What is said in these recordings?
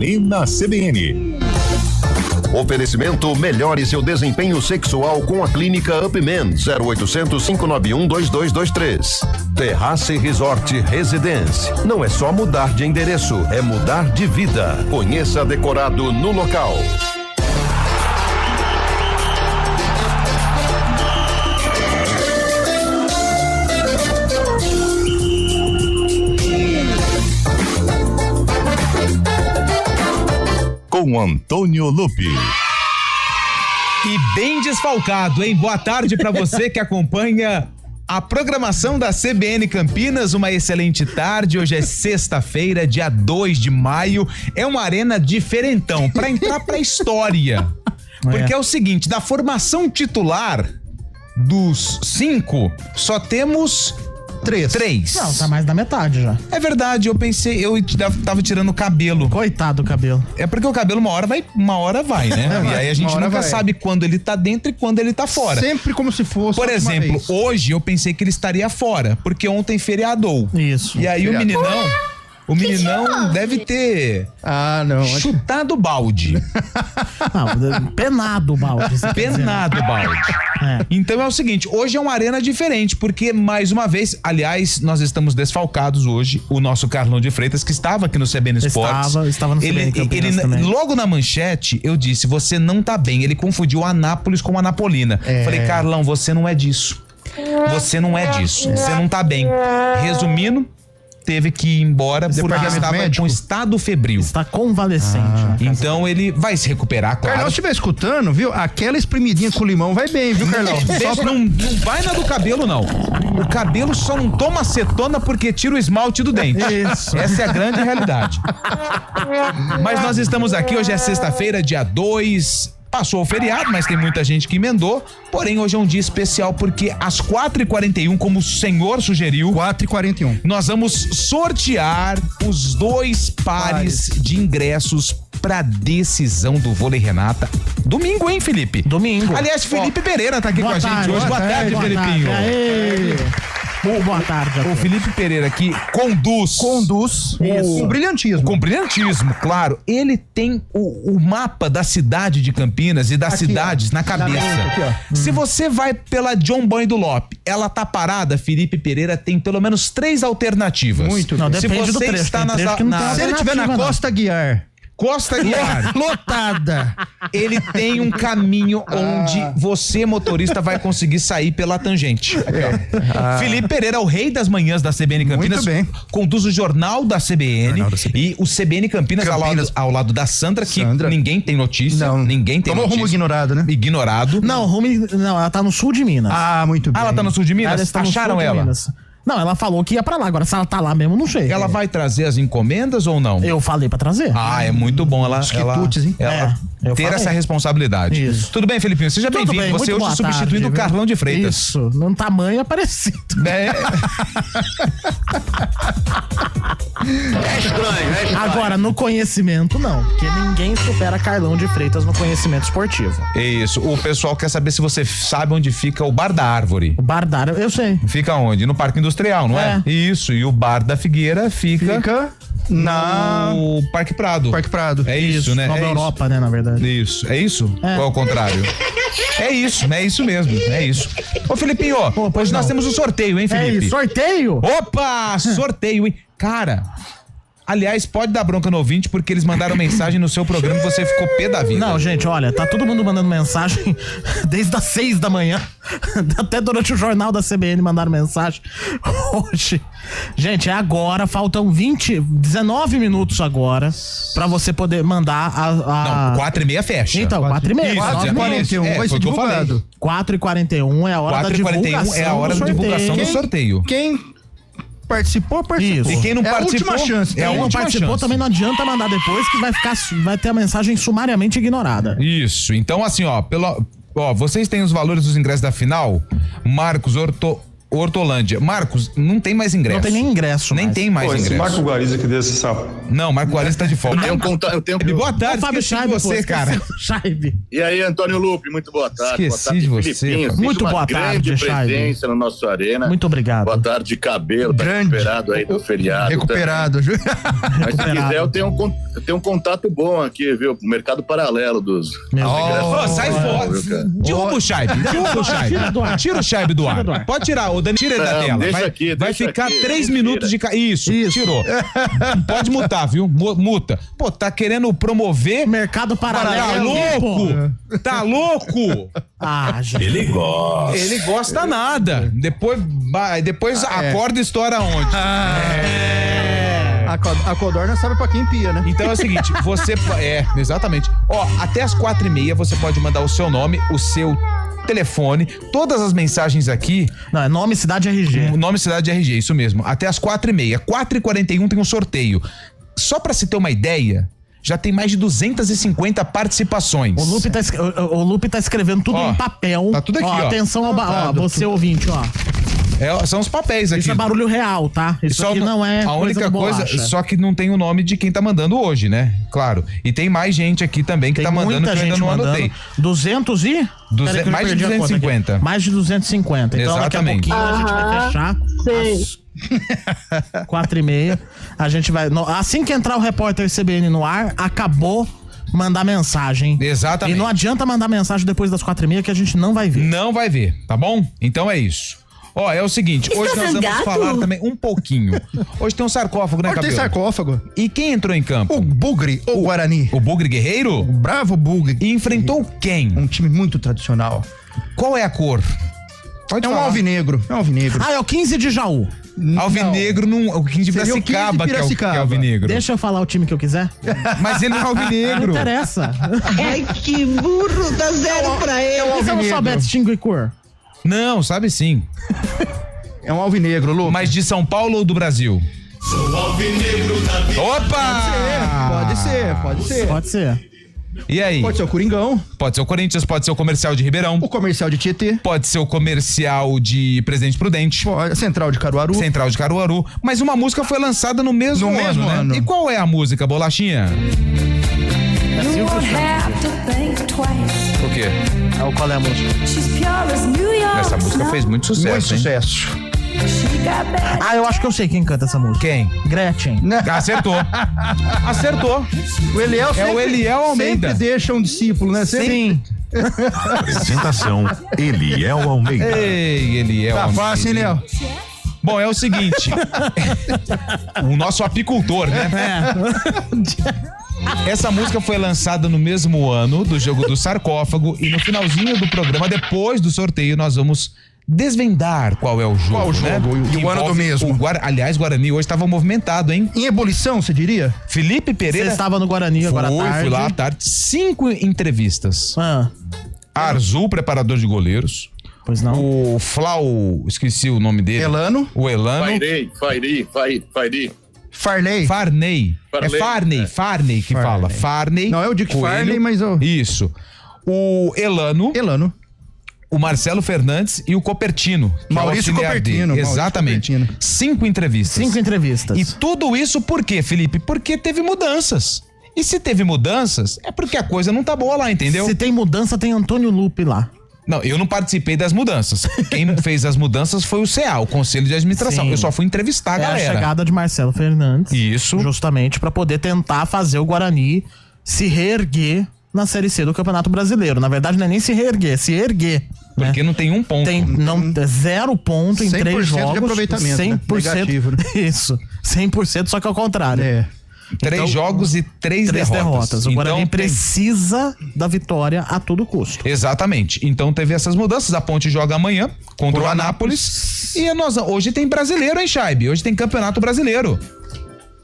E na CBN. Oferecimento: melhore seu desempenho sexual com a Clínica Upman, 0800 591 2223. Terrace Resort Residence. Não é só mudar de endereço, é mudar de vida. Conheça decorado no local. Com Antônio Lupi. E bem desfalcado, hein? Boa tarde pra você que acompanha a programação da CBN Campinas. Uma excelente tarde. Hoje é sexta-feira, dia 2 de maio. É uma arena diferentão pra entrar pra história. Porque é o seguinte, da formação titular dos 5, só temos 3. Não, tá mais da metade já. É verdade, eu pensei, eu tava tirando o cabelo. Coitado do cabelo. É porque o cabelo uma hora vai, né? E aí a gente nunca sabe quando ele tá dentro e quando ele tá fora. Sempre como se fosse. Por exemplo, hoje eu pensei que ele estaria fora, porque ontem feriadou. Isso. E aí o meninão deve ter chutado o balde. Não, penado o balde. Penado o balde. É. Então é o seguinte, hoje é uma arena diferente, porque mais uma vez, aliás, nós estamos desfalcados hoje, o nosso Carlão de Freitas, que estava aqui no CBN Esportes. Estava no CBN Campinas também. Logo na manchete, eu disse, você não tá bem. Ele confundiu Anápolis com Anapolina. Falei, Carlão, você não é disso. Você não é disso. Você não tá bem. Resumindo, teve que ir embora porque estava com estado febril. Está convalescente. Então ele vai se recuperar, claro. Carlão, se estiver escutando, viu? Aquela espremidinha com limão vai bem, viu, Carlão? Não vai na do cabelo, não. O cabelo só não toma acetona porque tira o esmalte do dente. Isso. Essa é a grande realidade. Mas nós estamos aqui, hoje é sexta-feira, dia 2. Passou o feriado, mas tem muita gente que emendou. Porém, hoje é um dia especial porque às 4h41, como o senhor sugeriu, 4h41, nós vamos sortear os 2 pares de ingressos pra decisão do Vôlei Renata. Domingo, hein, Felipe? Domingo. Aliás, Felipe Pereira tá aqui com a gente hoje. Boa tarde, boa Felipinho. Boa tarde. O Felipe Pereira aqui conduz com brilhantismo. Com brilhantismo, claro. Ele tem o mapa da cidade de Campinas e das cidades na cabeça. Aqui, Se você vai pela John Boy do Lope, ela tá parada, Felipe Pereira tem pelo menos 3 alternativas. Muito. Não, Se depende você do trecho. está Tem trecho que não tem Se ele estiver na Costa Guiar, Costa Guiar, lotada, ele tem um caminho onde você, motorista, vai conseguir sair pela tangente. Felipe Pereira, o rei das manhãs da CBN Campinas, Muito bem. conduz o Jornal da CBN, e o CBN Campinas ao lado da Sandra, que ninguém tem notícia, ninguém tem tomou notícia. rumo ignorado, né? Ignorado. Não, ela tá no sul de Minas. Muito bem. Ela tá no sul de Minas? Está no Acharam sul de ela? Minas. Não, ela falou que ia pra lá. Agora, se ela tá lá mesmo, não sei. Ela vai trazer as encomendas ou não? Eu falei pra trazer. É muito bom ela eu ter falei. essa responsabilidade. Isso. Tudo bem, Felipinho? Seja Tudo bem-vindo. bem, Você muito hoje boa substituindo o tarde, Carlão de Freitas. Isso, num tamanho parecido. Agora, no conhecimento, não. Porque ninguém supera Carlão de Freitas no conhecimento esportivo. Isso. O pessoal quer saber se você sabe onde fica o Bar da Árvore. O Bar da Árvore, eu sei. Fica onde? No Parque Industrial, não é? Isso. E o Bar da Figueira fica no Parque Prado. Parque Prado. É isso, né? Nova Europa, né, na verdade. Isso. É isso? Ou é o contrário? É isso mesmo. É isso. Ô, Felipinho, hoje nós temos um sorteio, hein, Felipe? É isso, sorteio? Opa! Sorteio, hein? Cara, aliás, pode dar bronca no ouvinte porque eles mandaram mensagem no seu programa e você ficou pé da vida. Não, gente, olha, tá todo mundo mandando mensagem desde as 6 da manhã. Até durante o jornal da CBN mandaram mensagem. Hoje. Gente, é agora, faltam 19 minutos agora pra você poder mandar Não, 4h30 fecha. Então, 4h30. 4h41 vai ser divulgado. 4h41 é a hora da divulgação. É a hora da divulgação do sorteio. Quem participou. Isso. E quem não participou, a última chance. Quem não participou também não adianta mandar depois que vai ter a mensagem sumariamente ignorada. Isso. Então, assim, vocês têm os valores dos ingressos da final. Marcos Hortolândia. Marcos, não tem mais ingresso. Não tem nem ingresso. Nem mais. tem mais ingresso. Marco Guariza que deu esse sapo. Não, Marco Guariza tá de folga. Eu tenho Boa tarde, Ô, Fábio esqueci de Scheibe, você, cara. Scheibe. E aí, Antônio Lupe, muito boa tarde. Esqueci boa tarde, de você, Filipinho. cara. Fiz Muito uma boa grande tarde, Scheibe. presença no nosso Arena. Muito obrigado. Boa tarde, Cabelo. Tá Grande. recuperado aí do feriado. Recuperado. Mas se quiser, eu tenho um contato bom aqui, viu? Mercado paralelo dos... Meu Deus. Ô, sai fora. Derruba o Scheibe. Derruba o Tira Scheibe. do ar. Tira o Scheibe do Tira do ar. ar. Pode tirar. O Dani, tira ele da Não, tela. deixa Vai, aqui, vai deixa ficar aqui. 3 Mentira. minutos de... Isso, tirou. Pode mutar, viu? Muta. Pô, tá querendo promover... Mercado Tá paralelo. louco? Tá louco? Ah, gente. Ele gosta. Ele gosta nada. Depois a corda estoura onde? A codorna sabe pra quem pia, né? Então é o seguinte, você... exatamente. Ó, até as 4h30 você pode mandar o seu nome, o seu telefone, todas as mensagens aqui, Não, é nome, cidade e RG. nome, cidade e RG, isso mesmo, até as 4h30. 4h41 tem um sorteio. Só pra se ter uma ideia, já tem mais de 250 participações. O Lupe tá escrevendo tudo Ó, em papel. tá tudo aqui, ó. Atenção ao você ouvinte, ó. São os papéis aqui. Isso é barulho real, tá? Isso aqui não é a única coisa, bolacha. só que não tem o nome de quem tá mandando hoje, né? Claro. E tem mais gente aqui também que Tem tá mandando muita que eu ainda gente não mandando. anotei. 200 e? Peraí que eu mais de perdi a conta aqui. 250. Mais de 250. Então Exatamente. daqui a pouquinho a gente vai fechar. Às 4h30. A gente vai... Assim que entrar o repórter CBN no ar, acabou mandar mensagem. Exatamente. E não adianta mandar mensagem depois das 4h30 que a gente não vai ver. Não vai ver, tá bom? Então é isso. Ó, é o seguinte, hoje nós vamos falar também um pouquinho. Hoje tem um sarcófago, né, Hoje tem Cabelo? sarcófago. E quem entrou em campo? O Bugre, o Guarani. O Bugre Guerreiro? O bravo Bugre. E enfrentou quem? Um time muito tradicional. Qual é a cor? Pode É um falar. alvinegro. É um alvinegro. Ah, é o 15 de Jaú. Alvinegro, o 15 de Seria o 15 de Piracicaba, que é Piracicaba. alvinegro. Deixa eu falar o time que eu quiser. Mas ele não é Não alvinegro. interessa. Ai, que burro, dá zero pra ele. E se eu não souber distinguir cor? Não, sabe sim. É um alvinegro, Lu. Mas de São Paulo ou do Brasil? Opa! Pode ser, pode ser. Pode ser. E aí? Pode ser o Coringão, Pode ser o Corinthians, pode ser o Comercial de Ribeirão, o Comercial de Tietê, pode ser o Comercial de Presidente Prudente, a Central de Caruaru. Central de Caruaru. Mas uma música foi lançada no mesmo No ano, mesmo né? ano. E qual é a música, Bolachinha? O quê? Qual é a música? Essa música fez muito sucesso, Muito hein? sucesso. Ah, eu acho que eu sei quem canta essa música. Quem? Gretchen. Acertou. Acertou. O Eliel É o Eliel Almeida. Sempre deixa um discípulo, né? Sim. Apresentação: Eliel Almeida. Ei, Eliel Tá Almeida. fácil, hein, Léo? Bom, é o seguinte. O nosso apicultor, né? Essa música foi lançada no mesmo ano do jogo do sarcófago e no finalzinho do programa, depois do sorteio, nós vamos desvendar qual é o jogo, Qual o né? jogo e Que o ano do envolve mesmo. Aliás, Guarani hoje estava movimentado, hein? Em ebulição, você diria? Felipe Você Pereira estava no Guarani agora à tarde. fui lá à tarde. 5 entrevistas. Ah, Arzul, preparador de goleiros. pois não. O Flau, esqueci o nome dele. Elano. O Elano. Fairi. Farley. Farney. É Farley, Farney que fala. Farney. Não é o Dick Coelho. Farley, mas o... Isso. O Elano, Elano. o Marcelo Fernandes e o Copertino. que Maurício é o auxiliar Copertino, dele. Maurício Exatamente. Copertino. 5 entrevistas. 5 entrevistas. E tudo isso por quê, Felipe? Porque teve mudanças. E se teve mudanças, é porque a coisa não tá boa lá, entendeu? Se tem mudança, tem Antônio Lupe lá. Não, eu não participei das mudanças. Quem fez as mudanças foi o CA, o Conselho de Administração. Sim. Eu só fui entrevistar a É a galera. chegada de Marcelo Fernandes. Isso. Justamente pra poder tentar fazer o Guarani se reerguer na Série C do Campeonato Brasileiro. Na verdade, não é nem se reerguer, é se erguer. Porque não tem um ponto. Tem 0 ponto em 100% 3 de jogos. aproveitamento, né? 100%. Negativo, né? Isso. 100%, só que ao contrário. É. 3 jogos e 3 derrotas. O Guarani Então, precisa da vitória a todo custo. Exatamente. Então teve essas mudanças. A Ponte joga amanhã contra o Anápolis. E hoje tem brasileiro, hein, Scheibe? Hoje tem Campeonato Brasileiro.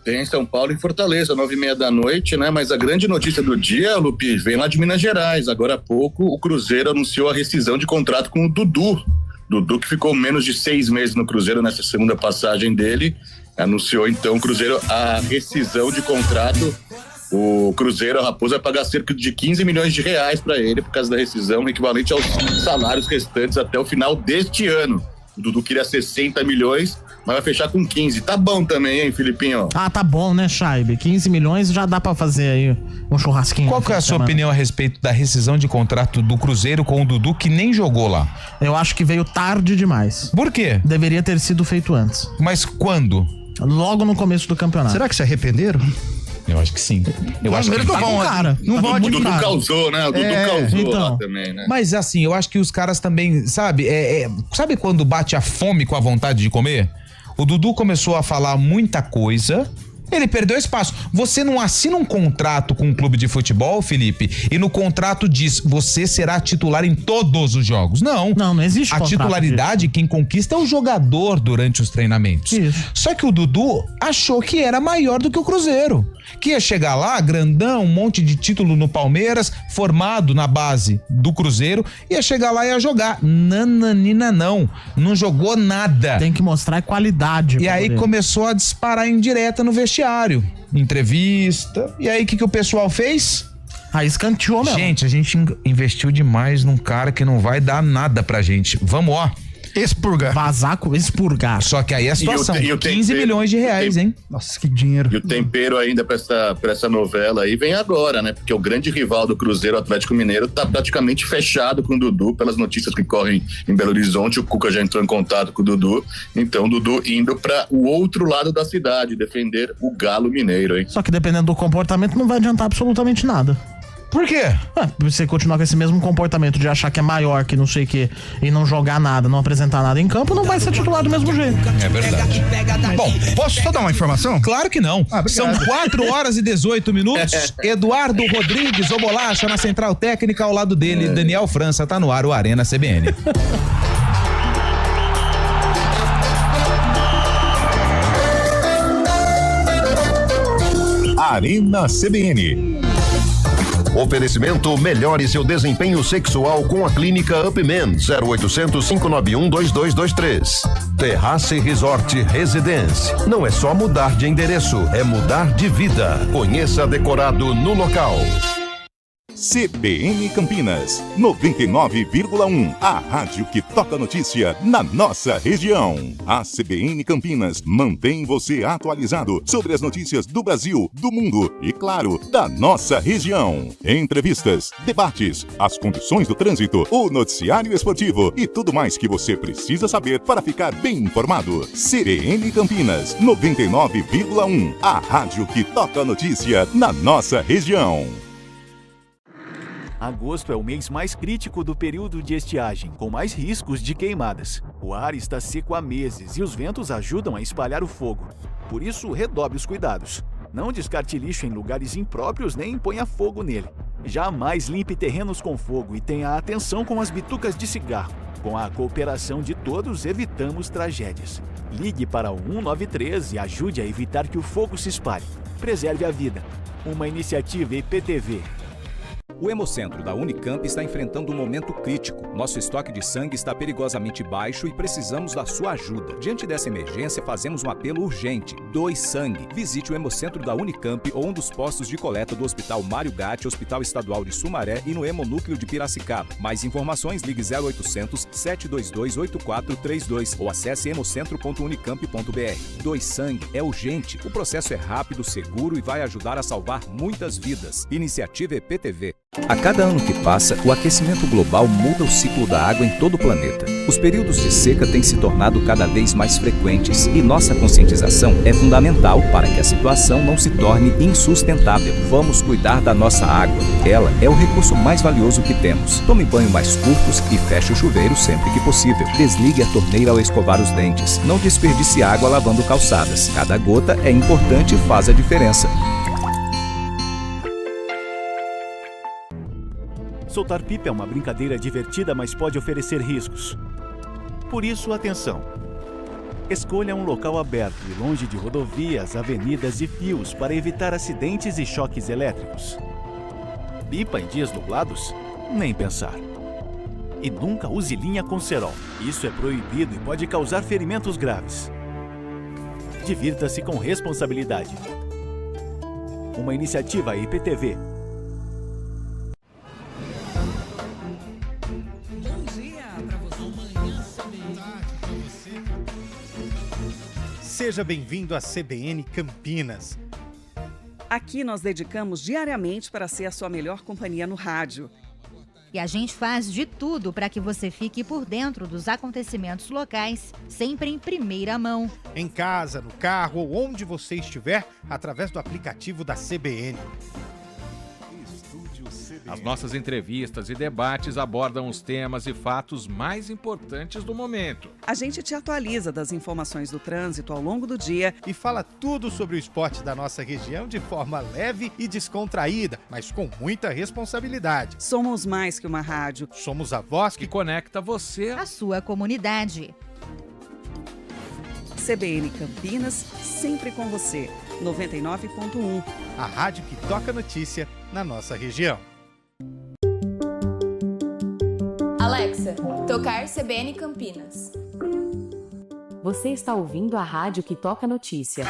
Tem São Paulo e Fortaleza, 9h30 da noite, né? Mas a grande notícia do dia, Lupi, vem lá de Minas Gerais. Agora há pouco, o Cruzeiro anunciou a rescisão de contrato com o Dudu. Dudu, que ficou menos de 6 meses no Cruzeiro nessa segunda passagem dele, anunciou então o Cruzeiro a rescisão de contrato. O Cruzeiro, a Raposa, vai pagar cerca de 15 milhões de reais para ele por causa da rescisão, equivalente aos salários restantes até o final deste ano. O Dudu queria 60 milhões, mas vai fechar com 15. Tá bom também, hein, Filipinho? Ah, tá bom, né, Chaibe? 15 milhões já dá pra fazer aí um churrasquinho. Qual que é a sua opinião a respeito da rescisão de contrato do Cruzeiro com o Dudu, que nem jogou lá? Eu acho que veio tarde demais. Por quê? Deveria ter sido feito antes. Mas quando? Logo no começo do campeonato. Será que se arrependeram? Eu acho que sim. Eu acho que eles não vão, cara. não vão O Dudu admitir. causou, né? O Dudu causou então. lá também, né? Mas assim, eu acho que os caras também, sabe? Sabe quando bate a fome com a vontade de comer? O Dudu começou a falar muita coisa, ele perdeu espaço. Você não assina um contrato com um clube de futebol, Felipe, e no contrato diz, você será titular em todos os jogos. Não. Não existe A contrato titularidade, disso. quem conquista é o jogador durante os treinamentos. Isso. Só que o Dudu achou que era maior do que o Cruzeiro. Que ia chegar lá, grandão, um monte de título no Palmeiras, formado na base do Cruzeiro, ia chegar lá e ia jogar. Nananina não jogou nada. Tem que mostrar qualidade. E aí começou a disparar em direta no vestiário, entrevista. E aí o que o pessoal fez? Aí escanteou mesmo. Gente, a gente investiu demais num cara que não vai dar nada pra gente. Vamos, ó. Expurgar. Vazar, expurgar. Só que aí a situação, e o 15 tempero, milhões de reais, hein? Nossa, que dinheiro. E o tempero ainda pra essa novela aí vem agora, né? Porque o grande rival do Cruzeiro, o Atlético Mineiro, tá praticamente fechado com o Dudu, pelas notícias que correm em Belo Horizonte. O Cuca já entrou em contato com o Dudu. Então, o Dudu indo pra o outro lado da cidade, defender o Galo Mineiro, hein? Só que dependendo do comportamento não vai adiantar absolutamente nada. Por quê? Você continuar com esse mesmo comportamento de achar que é maior que não sei o que e não jogar nada, não apresentar nada em campo, não vai ser titular do mesmo jeito. É verdade. Bom, posso só dar uma informação? Claro que não. Obrigado. São 4 horas e 18 minutos. Eduardo Rodrigues, o Bolacha, na central técnica, ao lado dele, Daniel França, tá no ar, o Arena CBN. Arena CBN. Oferecimento melhore seu desempenho sexual com a clínica Upman 0800 591 2223. Terrace Resort Residência. Não é só mudar de endereço, é mudar de vida. Conheça decorado no local. CBN Campinas, 99,1. A rádio que toca notícia na nossa região. A CBN Campinas mantém você atualizado sobre as notícias do Brasil, do mundo e, claro, da nossa região. Entrevistas, debates, as condições do trânsito, o noticiário esportivo e tudo mais que você precisa saber para ficar bem informado. CBN Campinas, 99,1. A rádio que toca notícia na nossa região. Agosto é o mês mais crítico do período de estiagem, com mais riscos de queimadas. O ar está seco há meses e os ventos ajudam a espalhar o fogo. Por isso, redobre os cuidados. Não descarte lixo em lugares impróprios nem ponha fogo nele. Jamais limpe terrenos com fogo e tenha atenção com as bitucas de cigarro. Com a cooperação de todos, evitamos tragédias. Ligue para o 193 e ajude a evitar que o fogo se espalhe. Preserve a vida. Uma iniciativa IPTV. O Hemocentro da Unicamp está enfrentando um momento crítico. Nosso estoque de sangue está perigosamente baixo e precisamos da sua ajuda. Diante dessa emergência, fazemos um apelo urgente. Doe sangue. Visite o Hemocentro da Unicamp ou um dos postos de coleta do Hospital Mário Gatti, Hospital Estadual de Sumaré e no Hemonúcleo de Piracicaba. Mais informações, ligue 0800 722 8432 ou acesse hemocentro.unicamp.br. Doe sangue. É urgente. O processo é rápido, seguro e vai ajudar a salvar muitas vidas. Iniciativa EPTV. A cada ano que passa, o aquecimento global muda o ciclo da água em todo o planeta. Os períodos de seca têm se tornado cada vez mais frequentes e nossa conscientização é fundamental para que a situação não se torne insustentável. Vamos cuidar da nossa água. Ela é o recurso mais valioso que temos. Tome banho mais curtos e feche o chuveiro sempre que possível. Desligue a torneira ao escovar os dentes. Não desperdice água lavando calçadas. Cada gota é importante e faz a diferença. Soltar pipa é uma brincadeira divertida, mas pode oferecer riscos. Por isso, atenção. Escolha um local aberto e longe de rodovias, avenidas e fios para evitar acidentes e choques elétricos. Pipa em dias nublados? Nem pensar. E nunca use linha com cerol. Isso é proibido e pode causar ferimentos graves. Divirta-se com responsabilidade. Uma iniciativa IPTV. Seja bem-vindo à CBN Campinas. Aqui nós dedicamos diariamente para ser a sua melhor companhia no rádio. E a gente faz de tudo para que você fique por dentro dos acontecimentos locais, sempre em primeira mão. Em casa, no carro ou onde você estiver, através do aplicativo da CBN. As nossas entrevistas e debates abordam os temas e fatos mais importantes do momento. A gente te atualiza das informações do trânsito ao longo do dia e fala tudo sobre o esporte da nossa região de forma leve e descontraída, mas com muita responsabilidade. Somos mais que uma rádio. Somos a voz que conecta você à sua comunidade. CBN Campinas, sempre com você. 99.1. A rádio que toca notícia na nossa região. Alexa, tocar CBN Campinas. Você está ouvindo a rádio que toca notícia.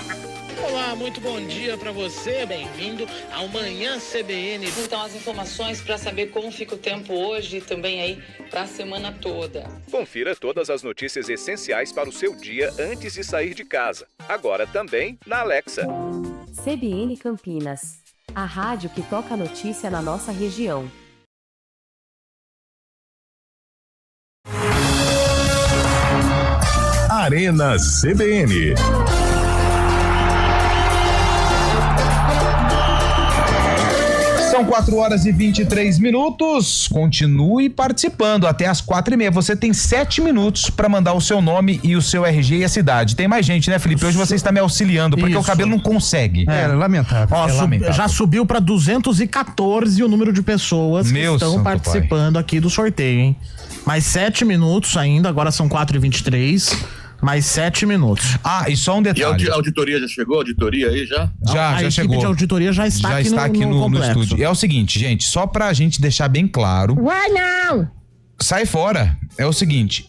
Olá, muito bom dia para você, bem-vindo ao Manhã CBN. Então, as informações para saber como fica o tempo hoje e também aí para a semana toda. Confira todas as notícias essenciais para o seu dia antes de sair de casa. Agora também na Alexa. CBN Campinas, a rádio que toca notícia na nossa região. Arena CBN. São 4h23. Continue participando até as 4h30. Você tem 7 minutos para mandar o seu nome e o seu RG e a cidade. Tem mais gente, né, Felipe? Hoje você está me auxiliando, porque o cabelo não consegue. É lamentável. Ó, lamentável. Já subiu para 214 o número de pessoas que estão participando aqui do sorteio, hein? Mais 7 minutos ainda, agora são 4h23. Mais 7 minutos. Ah, e só um detalhe. E a auditoria já chegou? A auditoria aí já? Já chegou. A equipe de auditoria já está aqui no estúdio. É o seguinte, gente, só pra gente deixar bem claro. Vai não! Sai fora. É o seguinte,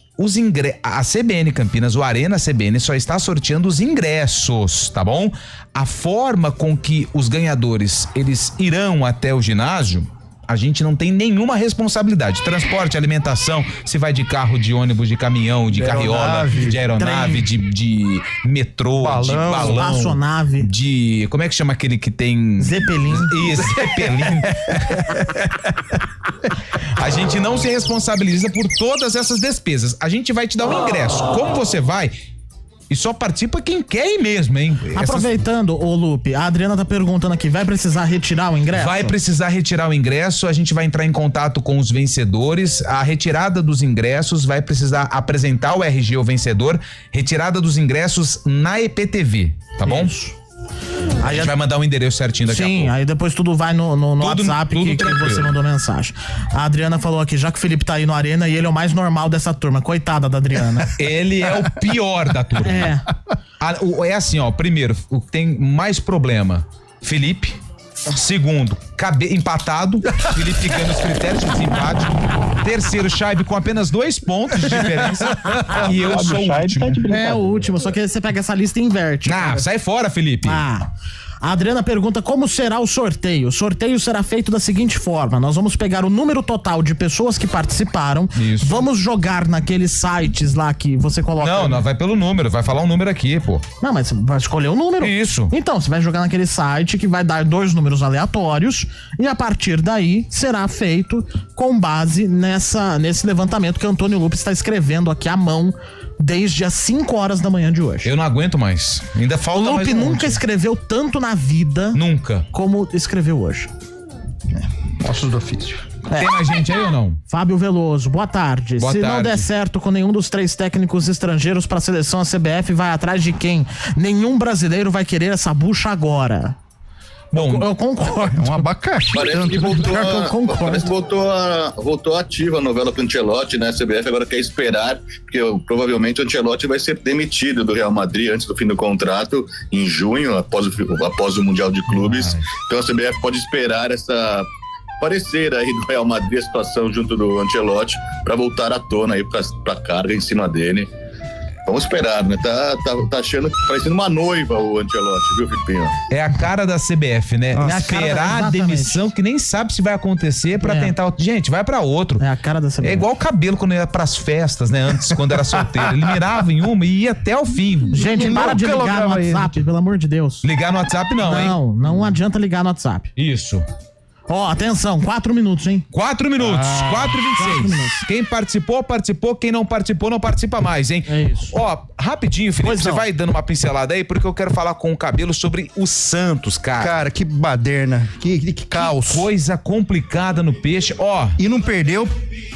a CBN Campinas, o Arena CBN só está sorteando os ingressos, tá bom? A forma com que os ganhadores, eles irão até o ginásio, a gente não tem nenhuma responsabilidade. Transporte, alimentação, se vai de carro, de ônibus, de caminhão, de carriola, de aeronave, de metrô, de balão, espaçonave, de... Como é que chama aquele que tem... Zeppelin. Isso, Zeppelin. A gente não se responsabiliza por todas essas despesas. A gente vai te dar um ingresso. Como você vai... E só participa quem quer ir mesmo, hein? Aproveitando, ô Lupe, a Adriana tá perguntando aqui, vai precisar retirar o ingresso? Vai precisar retirar o ingresso, a gente vai entrar em contato com os vencedores, a retirada dos ingressos, vai precisar apresentar o RG ao vencedor, retirada dos ingressos na EPTV, tá bom? Isso. A gente vai mandar o endereço certinho daqui a pouco. Sim, aí depois tudo vai no WhatsApp que você mandou mensagem. A Adriana falou aqui, já que o Felipe tá aí no Arena e ele é o mais normal dessa turma. Coitada da Adriana. Ele é o pior da turma. É. É assim, ó, primeiro, o que tem mais problema, Felipe. Segundo, empatado, Felipe ganha os critérios de desempate. Terceiro, Chaibe com apenas 2 pontos de diferença. E eu sou o último. É o último, só que você pega essa lista e inverte. Sai fora, Felipe. A Adriana pergunta como será o sorteio. O sorteio será feito da seguinte forma: nós vamos pegar o número total de pessoas que participaram. Isso. Vamos jogar naqueles sites lá que você coloca. Não vai pelo número, vai falar um número aqui, pô. Não, mas você vai escolher um número. Isso. Então, você vai jogar naquele site que vai dar 2 números aleatórios e a partir daí será feito com base nesse levantamento que o Antônio Lupe está escrevendo aqui à mão desde as 5 horas da manhã de hoje. Eu não aguento mais. Ainda falta mais O Lupe nunca escreveu tanto na vida. Nunca. Como escreveu hoje. Ossos do ofício. Tem mais gente aí ou não? Fábio Veloso, boa tarde. Se não der certo com nenhum dos 3 técnicos estrangeiros para a seleção, a CBF vai atrás de quem? Nenhum brasileiro vai querer essa bucha agora. Bom, eu concordo. É um abacaxi. Parece que voltou ativa a novela pro Ancelotti, né? A CBF agora quer esperar, porque provavelmente o Ancelotti vai ser demitido do Real Madrid antes do fim do contrato, em junho, após o Mundial de Clubes. Então a CBF pode esperar essa parecer aí do Real Madrid, a situação junto do Ancelotti, para voltar à tona aí pra carga em cima dele. Vamos esperar, né? Tá achando, parecendo uma noiva o Ancelotti, viu, Filipinho? É a cara da CBF, né? Esperar a demissão que nem sabe se vai acontecer pra tentar... Gente, vai pra outro. É a cara da CBF. É igual o cabelo quando ia pras festas, né? Antes, quando era solteiro. Ele mirava em uma e ia até o fim. Gente, para de ligar no WhatsApp, pelo amor de Deus. Ligar no WhatsApp não, hein? Não adianta ligar no WhatsApp. Isso. Ó, atenção, 4 minutos, hein? 4 minutos, 4h26. Quem participou, participou. Quem não participou, não participa mais, hein? É isso. Ó, rapidinho, Felipe, você vai dando uma pincelada aí, porque eu quero falar com o Cabelo sobre o Santos, cara. Cara, que baderna, que caos. Que coisa complicada no Peixe, ó. E não perdeu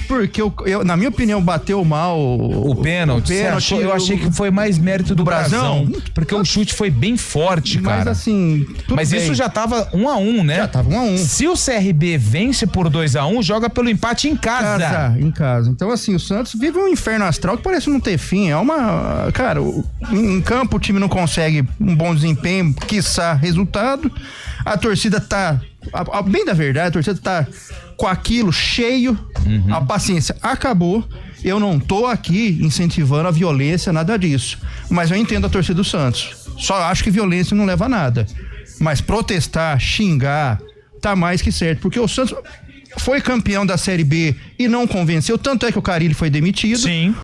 porque, na minha opinião, bateu mal o pênalti. Eu achei que foi mais mérito do Brasão, porque o chute foi bem forte, cara. Mas assim, Mas isso já tava 1-1, né? Já tava 1-1. Se o CRB vence por 2-1, joga pelo empate em casa. Em casa. Então, assim, o Santos vive um inferno astral que parece não ter fim. É uma... Cara, em campo o time não consegue um bom desempenho, quiçá resultado. A torcida tá... Bem da verdade, a torcida tá com aquilo cheio. A paciência acabou. Eu não tô aqui incentivando a violência, nada disso. Mas eu entendo a torcida do Santos. Só acho que violência não leva a nada. Mas protestar, xingar... tá mais que certo, porque o Santos foi campeão da Série B e não convenceu, tanto é que o Carille foi demitido. Sim.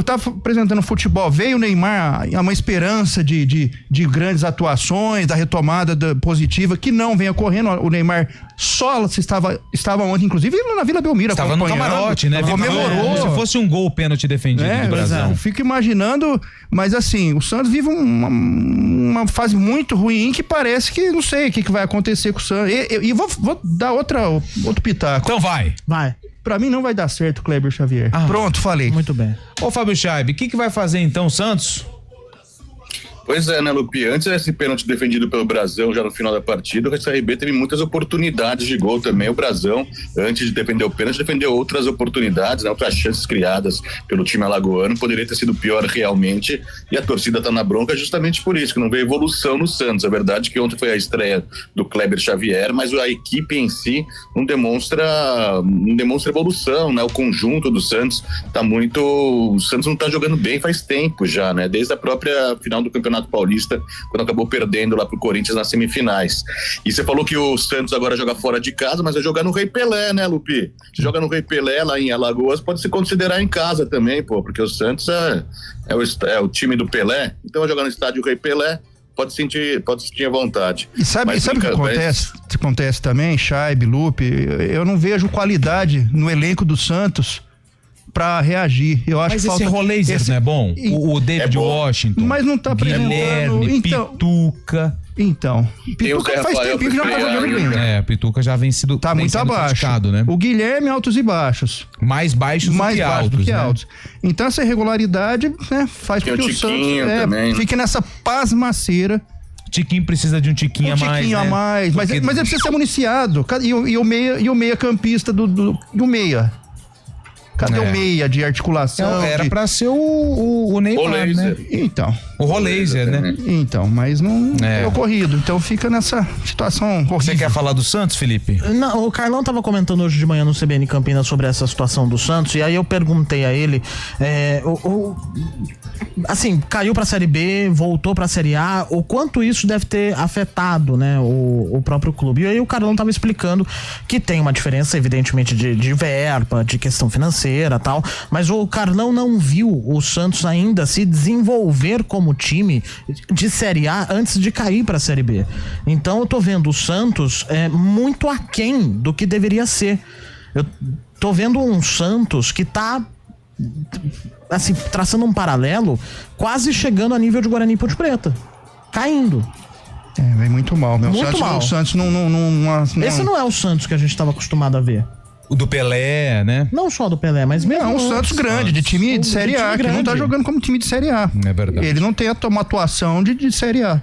Tava apresentando futebol, veio o Neymar, uma esperança de grandes atuações, da retomada positiva, que não vem ocorrendo. O Neymar só estava ontem, inclusive, na Vila Belmiro. Estava no camarote, né? Comemorou. Se fosse um gol, pênalti defendido do Brasil. Fico imaginando, mas assim, o Santos vive uma fase muito ruim que parece que não sei o que vai acontecer com o Santos. E vou dar outro pitaco. Então vai. Pra mim não vai dar certo, Kleber Xavier. Pronto, falei. Muito bem. Ô, Fábio Chaib, o que vai fazer então o Santos? Pois é, né, Lupi? Antes desse pênalti defendido pelo Brasão, já no final da partida, o CRB teve muitas oportunidades de gol também. O Brasão, antes de defender o pênalti, defendeu outras oportunidades, né, outras chances criadas pelo time alagoano. Poderia ter sido pior realmente, e a torcida tá na bronca justamente por isso, que não veio evolução no Santos. É verdade que ontem foi a estreia do Kleber Xavier, mas a equipe em si não demonstra evolução, né? O conjunto do Santos tá muito... O Santos não tá jogando bem faz tempo já, né? Desde a própria final do Campeonato Paulista, quando acabou perdendo lá pro Corinthians nas semifinais. E você falou que o Santos agora joga fora de casa, mas vai jogar no Rei Pelé, né, Lupi? Se joga no Rei Pelé lá em Alagoas, pode se considerar em casa também, pô, porque o Santos é o time do Pelé, então vai jogar no estádio Rei Pelé, pode sentir à vontade. E sabe o que acontece também, Chaib, Lupe? Eu não vejo qualidade no elenco do Santos pra reagir. Eu acho mas que esse Roleiser não é bom? O David Washington. Mas não tá Guilherme, Pituca. Então, Pituca faz tempo que já tá jogando bem. Pituca já vem sido tá muito abaixo, né? O Guilherme, altos e baixos. Mais baixos do que altos. Então essa irregularidade, né, faz com que o Santos fique nessa pasmaceira. Tiquinho precisa de um tiquinho a mais. Um tiquinho a mais, mas ele precisa ser municiado. E o meia campista do meia. Cadê o meia de articulação? Era pra ser o Neymar, né? Então. O Roleiser, né? Então, mas não é ocorrido. Então fica nessa situação horrível. Você quer falar do Santos, Felipe? Não, o Carlão tava comentando hoje de manhã no CBN Campinas sobre essa situação do Santos, e aí eu perguntei a ele, assim, caiu pra Série B, voltou pra Série A, o quanto isso deve ter afetado, né, o próprio clube. E aí o Carlão tava explicando que tem uma diferença, evidentemente, de verba, de questão financeira e tal, mas o Carlão não viu o Santos ainda se desenvolver como time de Série A antes de cair pra Série B. Então eu tô vendo o Santos muito aquém do que deveria ser. Eu tô vendo um Santos que tá, assim, traçando um paralelo, quase chegando a nível de Guarani e Ponte Preta. Caindo. Vem muito mal, meu. Muito mal. O Santos não... Esse não é o Santos que a gente tava acostumado a ver. O do Pelé, né? Não só do Pelé, mas mesmo... Não, o Santos grande, de time de Série A, que não tá jogando como time de Série A. É verdade. Ele não tem uma atuação de Série A.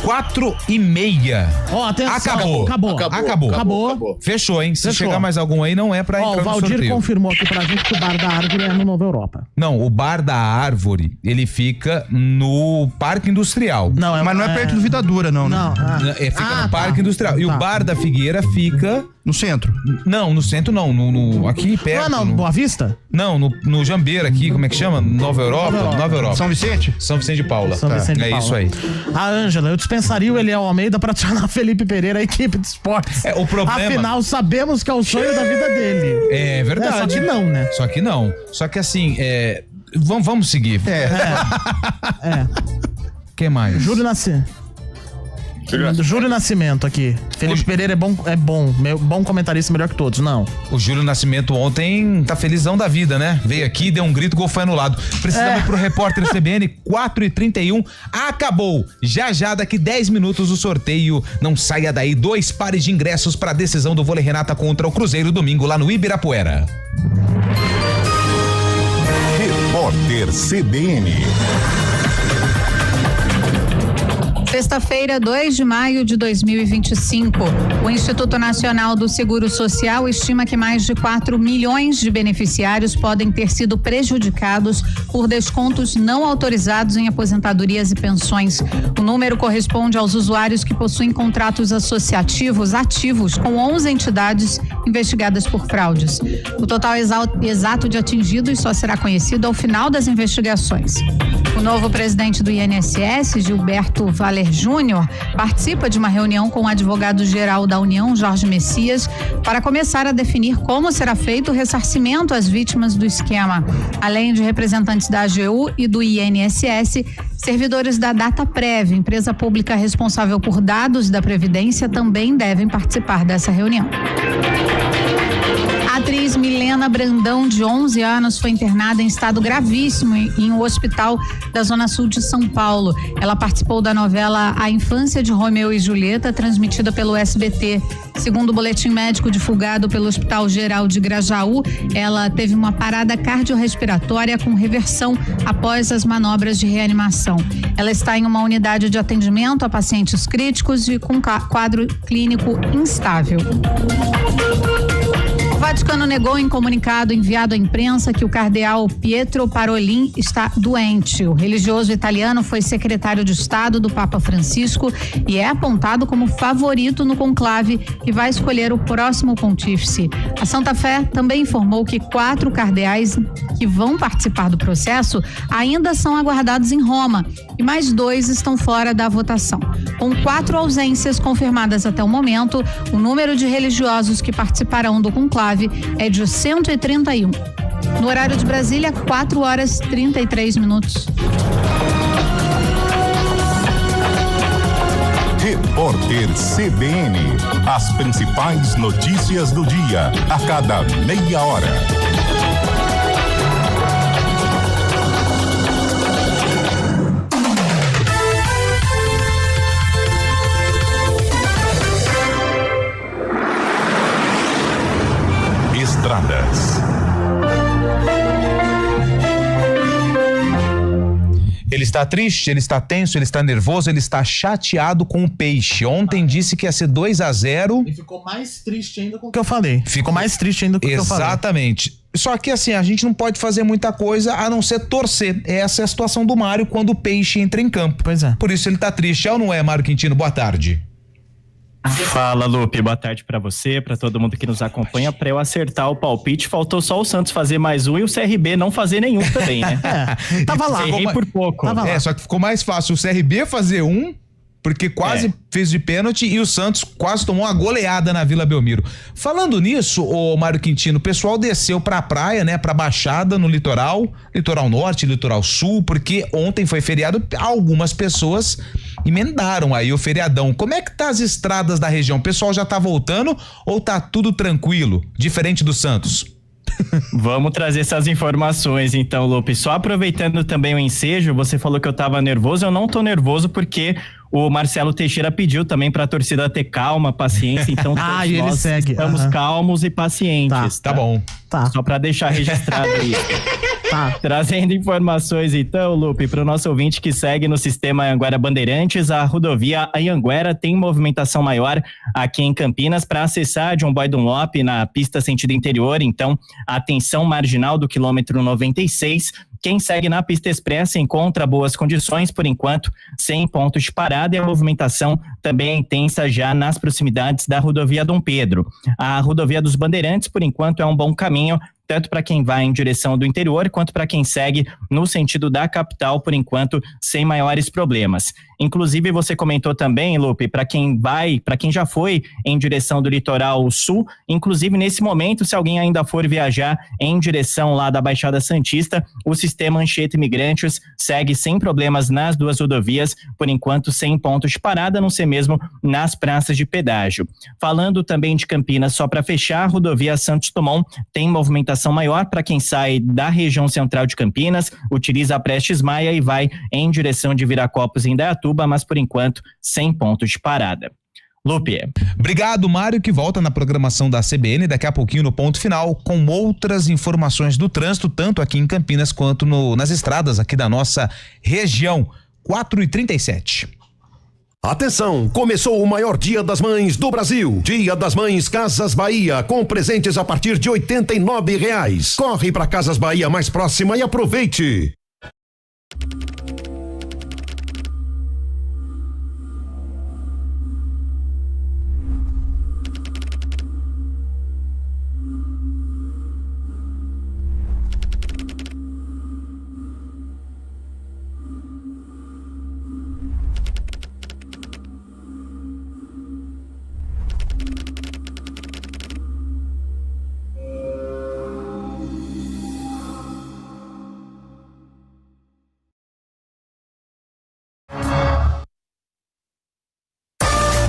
4h30. Ó, atenção. Acabou. Fechou, hein? Se chegar mais algum aí, não é pra entrar no sorteio. O Valdir confirmou aqui pra gente que o Bar da Árvore é no Nova Europa. Não, o Bar da Árvore, ele fica no Parque Industrial. Mas não é perto do Vida Dura, não, né? Não. Fica no Parque Industrial. E o Bar da Figueira fica... No centro? Não, no centro não. Aqui perto. Não, no Boa Vista? Não, no Jambeira aqui, como é que chama? Nova Europa. São Vicente? São Vicente de Paula. É isso aí. A Ângela, eu dispensaria o Eliel Almeida pra adicionar Felipe Pereira à equipe de esportes. O problema... Afinal, sabemos que é o sonho da vida dele. É verdade. Só que não, né? Só que não. Só que assim, vamos seguir. Quem mais? Júlio Nascimento aqui. Felipe Pereira é bom comentarista, melhor que todos, não. O Júlio Nascimento ontem tá felizão da vida, né? Veio aqui, deu um grito, o gol foi anulado. Precisamos ir pro repórter CBN, 4h31, acabou. Já daqui 10 minutos o sorteio, não saia daí, 2 pares de ingressos pra decisão do vôlei Renata contra o Cruzeiro domingo lá no Ibirapuera. Repórter CBN. Sexta-feira, 2 de maio de 2025. O Instituto Nacional do Seguro Social estima que mais de 4 milhões de beneficiários podem ter sido prejudicados por descontos não autorizados em aposentadorias e pensões. O número corresponde aos usuários que possuem contratos associativos ativos com 11 entidades investigadas por fraudes. O total exato de atingidos só será conhecido ao final das investigações. O novo presidente do INSS, Gilberto Valer Júnior, participa de uma reunião com o advogado-geral da União, Jorge Messias, para começar a definir como será feito o ressarcimento às vítimas do esquema. Além de representantes da AGU e do INSS, servidores da Dataprev, empresa pública responsável por dados da Previdência, também devem participar dessa reunião. A atriz Milena Brandão, de 11 anos, foi internada em estado gravíssimo em um hospital da Zona Sul de São Paulo. Ela participou da novela A Infância de Romeu e Julieta, transmitida pelo SBT. Segundo o boletim médico divulgado pelo Hospital Geral de Grajaú, ela teve uma parada cardiorrespiratória com reversão após as manobras de reanimação. Ela está em uma unidade de atendimento a pacientes críticos e com quadro clínico instável. O Vaticano negou em comunicado enviado à imprensa que o cardeal Pietro Parolin está doente. O religioso italiano foi secretário de Estado do Papa Francisco e é apontado como favorito no conclave que vai escolher o próximo pontífice. A Santa Fé também informou que 4 cardeais que vão participar do processo ainda são aguardados em Roma e mais 2 estão fora da votação. Com 4 ausências confirmadas até o momento, o número de religiosos que participarão do conclave é de 131. No horário de Brasília, 4h33. Repórter CBN. As principais notícias do dia, a cada meia hora. Estradas. Ele está triste, ele está tenso, ele está nervoso, ele está chateado com o Peixe. Ontem disse que ia ser 2-0. E ficou mais triste ainda com o que eu falei. Ficou mais triste ainda com o que eu falei. Exatamente. Só que assim, a gente não pode fazer muita coisa a não ser torcer. Essa é a situação do Mário quando o Peixe entra em campo. Pois é. Por isso ele tá triste. É ou não é, Mário Quintino? Boa tarde. Fala, Lupe, boa tarde pra você, pra todo mundo que nos acompanha. Pra eu acertar o palpite, faltou só o Santos fazer mais um e o CRB não fazer nenhum também, né? Tava lá. Errei por pouco. Só que ficou mais fácil o CRB fazer um, porque quase fez de pênalti, e o Santos quase tomou uma goleada na Vila Belmiro. Falando nisso, ô Mário Quintino, o pessoal desceu pra praia, né, pra Baixada, no litoral norte, litoral sul, porque ontem foi feriado, algumas pessoas emendaram aí o feriadão. Como é que tá as estradas da região? O pessoal já tá voltando ou tá tudo tranquilo, diferente do Santos? Vamos trazer essas informações então, Lupe. Só aproveitando também o ensejo, você falou que eu tava nervoso, eu não tô nervoso porque o Marcelo Teixeira pediu também pra torcida ter calma, paciência, então todos nós estamos calmos e pacientes. Tá bom. Só pra deixar registrado isso. Tá. Trazendo informações então, Lupe, para o nosso ouvinte que segue no sistema Anhanguera Bandeirantes, a rodovia Anhanguera tem movimentação maior aqui em Campinas para acessar John Boy Dunlop na pista sentido interior, então atenção marginal do quilômetro 96. Quem segue na pista expressa encontra boas condições, por enquanto, sem pontos de parada, e a movimentação também é intensa já nas proximidades da rodovia Dom Pedro. A rodovia dos Bandeirantes, por enquanto, é um bom caminho, tanto para quem vai em direção do interior, quanto para quem segue no sentido da capital, por enquanto, sem maiores problemas. Inclusive, você comentou também, Lupe, para quem já foi em direção do litoral sul, inclusive nesse momento, se alguém ainda for viajar em direção lá da Baixada Santista, o sistema Anchieta Imigrantes segue sem problemas nas duas rodovias, por enquanto sem pontos de parada, a não ser mesmo nas praças de pedágio. Falando também de Campinas, só para fechar, a rodovia Santos Dumont tem movimentação maior para quem sai da região central de Campinas, utiliza a Prestes Maia e vai em direção de Viracopos em Indaiatuba, mas por enquanto sem pontos de parada. Lupe. Obrigado, Mário, que volta na programação da CBN daqui a pouquinho no ponto final com outras informações do trânsito, tanto aqui em Campinas quanto nas estradas aqui da nossa região. 4h37. Atenção, começou o maior Dia das Mães do Brasil. Dia das Mães Casas Bahia, com presentes a partir de R$89. Corre para Casas Bahia mais próxima e aproveite.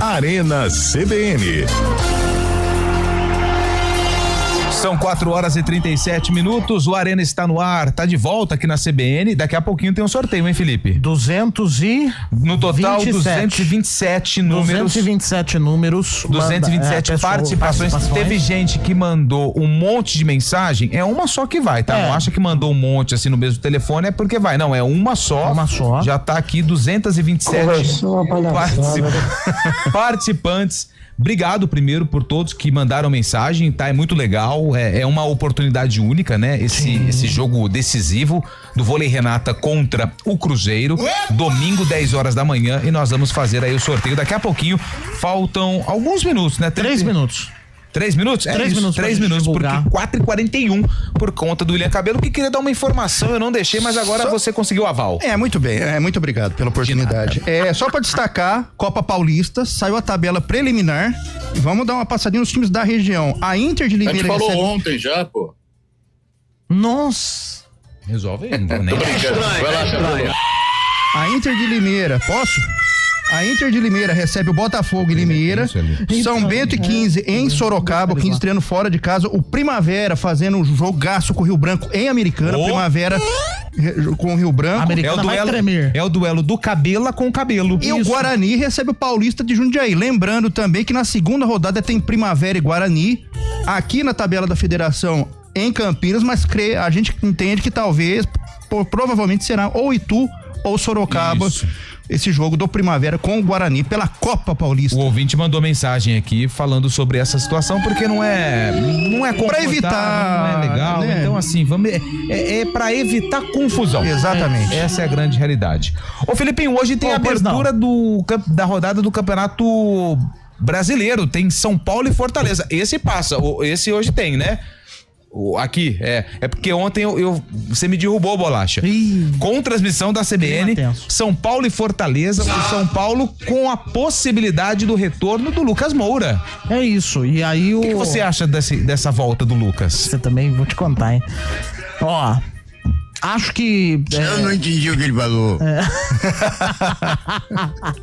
Arena CBN. São 4h37. O Arena está no ar, tá de volta aqui na CBN. Daqui a pouquinho tem um sorteio, hein, Felipe? No total, 227 números. 227 números. 227 participações. Teve gente que mandou um monte de mensagem. É uma só que vai, tá? Não acha que mandou um monte assim no mesmo telefone, é porque vai. Não, é uma só. Uma só. Já tá aqui 227 participantes. Obrigado primeiro por todos que mandaram mensagem, tá? É muito legal, é uma oportunidade única, né? Esse jogo decisivo do Vôlei Renata contra o Cruzeiro, domingo 10 horas da manhã, e nós vamos fazer aí o sorteio daqui a pouquinho. Faltam alguns minutos, né? 3 minutos. 3 minutos? 3 minutos, porque 4h41 por conta do William Cabelo, que queria dar uma informação, eu não deixei, mas agora você conseguiu o aval. Muito bem, muito obrigado pela oportunidade. Só para destacar, Copa Paulista, saiu a tabela preliminar, e vamos dar uma passadinha nos times da região. A Inter de Limeira... A gente falou ontem já, pô. Nossa! Resolve aí, Tô brincando. Vai lá, Cabelo. A Inter de Limeira, posso? A Inter de Limeira recebe o Botafogo em Limeira, São Bento e 15 em Sorocaba, o 15 treino fora de casa, o Primavera fazendo um jogaço com o Rio Branco em Americana, Primavera com o Rio Branco. É o duelo do Cabela com o Cabelo. E o Guarani recebe o Paulista de Jundiaí. Lembrando também que na segunda rodada tem Primavera e Guarani, aqui na tabela da federação em Campinas, mas a gente entende que talvez, provavelmente será ou Itu ou Sorocaba. Isso. Esse jogo do Primavera com o Guarani pela Copa Paulista. O ouvinte mandou mensagem aqui falando sobre essa situação, porque não é pra evitar, não é legal, né? Então assim, é pra evitar confusão. Exatamente. Essa é a grande realidade. Ô Felipinho, hoje tem a abertura da rodada do Campeonato Brasileiro, tem São Paulo e Fortaleza. Esse passa, esse hoje tem, né? Aqui, é porque ontem você me derrubou, Bolacha. Com transmissão da CBN, São Paulo e Fortaleza, o São Paulo com a possibilidade do retorno do Lucas Moura. É isso, e aí o que você acha dessa volta do Lucas? Você também, vou te contar, hein? Acho que... Eu não entendi o que ele falou.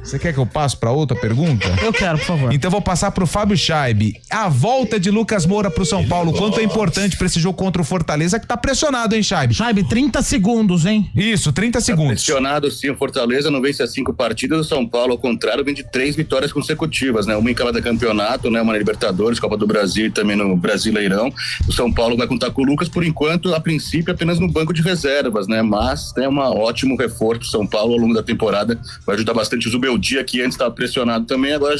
Você quer que eu passe pra outra pergunta? Eu quero, por favor. Então eu vou passar pro Fábio Scheibe. A volta de Lucas Moura pro São Paulo, quanto é importante pra esse jogo contra o Fortaleza, que tá pressionado, hein, Scheibe? Scheibe, 30 segundos, hein? Isso, 30 segundos. Pressionado, sim, o Fortaleza não vence as 5 partidas, o São Paulo, ao contrário, vem de 3 vitórias consecutivas, né? Uma em cada campeonato, né? Uma na Libertadores, Copa do Brasil e também no Brasileirão. O São Paulo vai contar com o Lucas, por enquanto, a princípio, apenas no banco de reservas, né? Mas é um ótimo reforço pro São Paulo ao longo da temporada, vai ajudar bastante o Zubeldia, que antes estava pressionado também, agora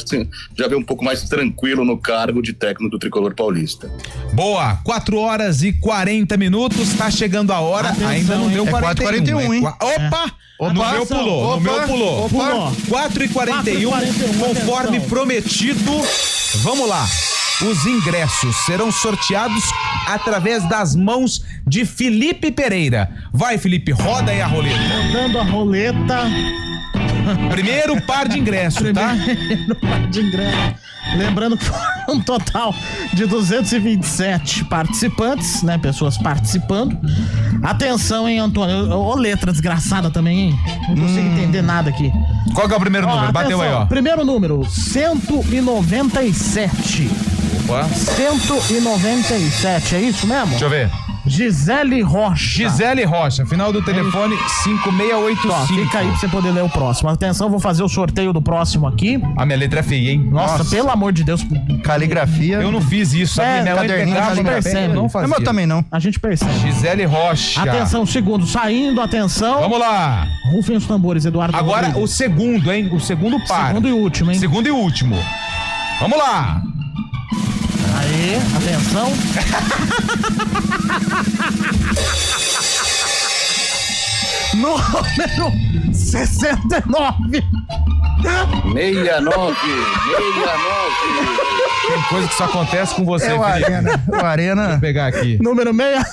já vê um pouco mais tranquilo no cargo de técnico do Tricolor Paulista. Boa, 4h40, tá chegando a hora. Atenção, ainda não deu 4h41, hein? Opa! No meu pulou. 4h41, conforme prometido. Vamos lá. Os ingressos serão sorteados através das mãos de Felipe Pereira. Vai, Felipe, roda aí a roleta. Rodando a roleta. Primeiro par de ingressos, tá? Primeiro par de ingressos. Lembrando que foram um total de 227 participantes, né? Pessoas participando. Atenção, hein, Antônio? Ô, letra desgraçada também, hein? Não consigo entender nada aqui. Qual que é o primeiro número? Atenção, bateu aí, ó. Primeiro número, 197. Opa. 197, é isso mesmo? Deixa eu ver. Gisele Rocha. Final do telefone 5685. Fica aí pra você poder ler o próximo. Atenção, vou fazer o sorteio do próximo aqui. A minha letra é feia, hein? Nossa, pelo amor de Deus. Caligrafia. Eu não fiz isso, sabe? Caderninho, a gente percebe. Não fazia. Eu também não. A gente percebe. Gisele Rocha. Atenção, segundo, saindo, atenção. Vamos lá. Rufem os tambores, Eduardo. Agora Rodrigues. o segundo, hein? O segundo par. Segundo e último, hein? Segundo e último. Vamos lá. Aê, atenção. Número 69. 69. Tem coisa que só acontece com você, É o Felipe. Arena. O Arena. Deixa eu pegar aqui. Número 69.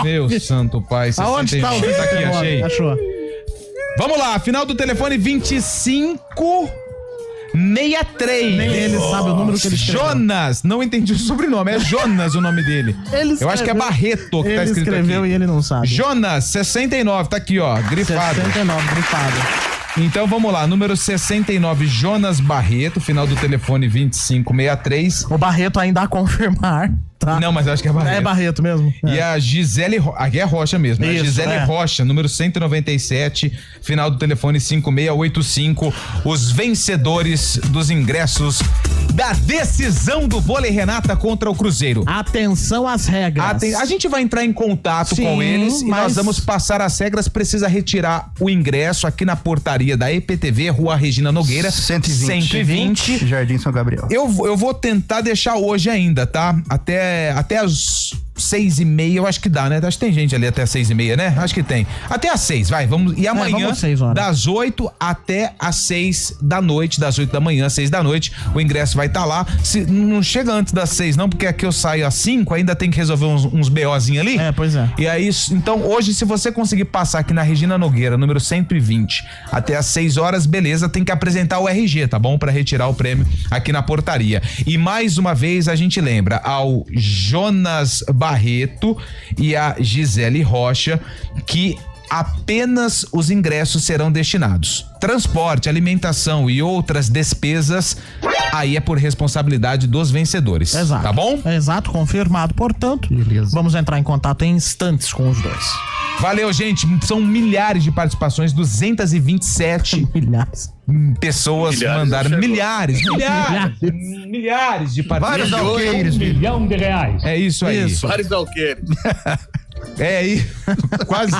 Meu santo pai. Aonde está o Tá aqui, achei. Achou. Vamos lá, final do telefone 2563. Nem ele sabe o número que ele escreveu. Jonas, não entendi o sobrenome, é Jonas o nome dele. Eu acho que é Barreto que tá escrito aqui. Ele escreveu e ele não sabe. Jonas, 69, tá aqui, ó, grifado. 69, grifado. Então vamos lá, número 69, Jonas Barreto, final do telefone 2563. O Barreto ainda a confirmar, tá? Não, mas eu acho que é Barreto. É Barreto mesmo. E a Gisele, aqui é Rocha mesmo, Isso, a Gisele Rocha, número 197, final do telefone 5685, os vencedores dos ingressos da decisão do vôlei Renata contra o Cruzeiro. Atenção às regras. A gente vai entrar em contato Sim, com eles e mas... nós vamos passar as regras, precisa retirar o ingresso aqui na portaria da EPTV, Rua Regina Nogueira, 120. Jardim São Gabriel. Eu vou tentar deixar hoje ainda, tá? Até as 6h30, eu acho que dá, né? Acho que tem gente ali até as 6h30, né? Acho que tem. Até as 6, vai, vamos. E amanhã, vamos às 6 horas. das 8 até as 6 da noite, das 8 da manhã, 6 da noite, o ingresso vai estar lá. Não chega antes das 6 não, porque aqui eu saio às 5, ainda tem que resolver uns BOzinhos ali. Pois é. E aí, então hoje, se você conseguir passar aqui na Regina Nogueira, número 120, até as 6 horas, beleza, tem que apresentar o RG, tá bom? Pra retirar o prêmio aqui na portaria. E mais uma vez a gente lembra ao Jonas Barreto e a Gisele Rocha que apenas os ingressos serão destinados. Transporte, alimentação e outras despesas, aí é por responsabilidade dos vencedores. Exato. Tá bom? Exato, confirmado, portanto. Beleza. Vamos entrar em contato em instantes com os dois. Valeu, gente. São milhares de participações, 227 pessoas mandaram. Milhares de participações. Vários alqueires. R$1 milhão. É isso aí. Vários alqueires. É aí, quase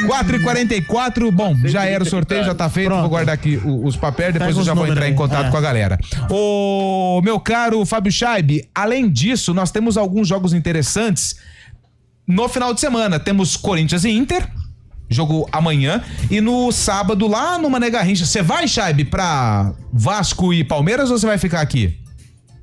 4h44, bom, já era o sorteio, já tá feito. Pronto. Vou guardar aqui os papéis, depois eu já vou entrar em contato com a galera. Ô, meu caro Fábio Scheibe, além disso, nós temos alguns jogos interessantes no final de semana. Temos Corinthians e Inter, jogo amanhã, e no sábado lá no Mané Garrincha. Você vai, Scheibe, pra Vasco e Palmeiras ou você vai ficar aqui?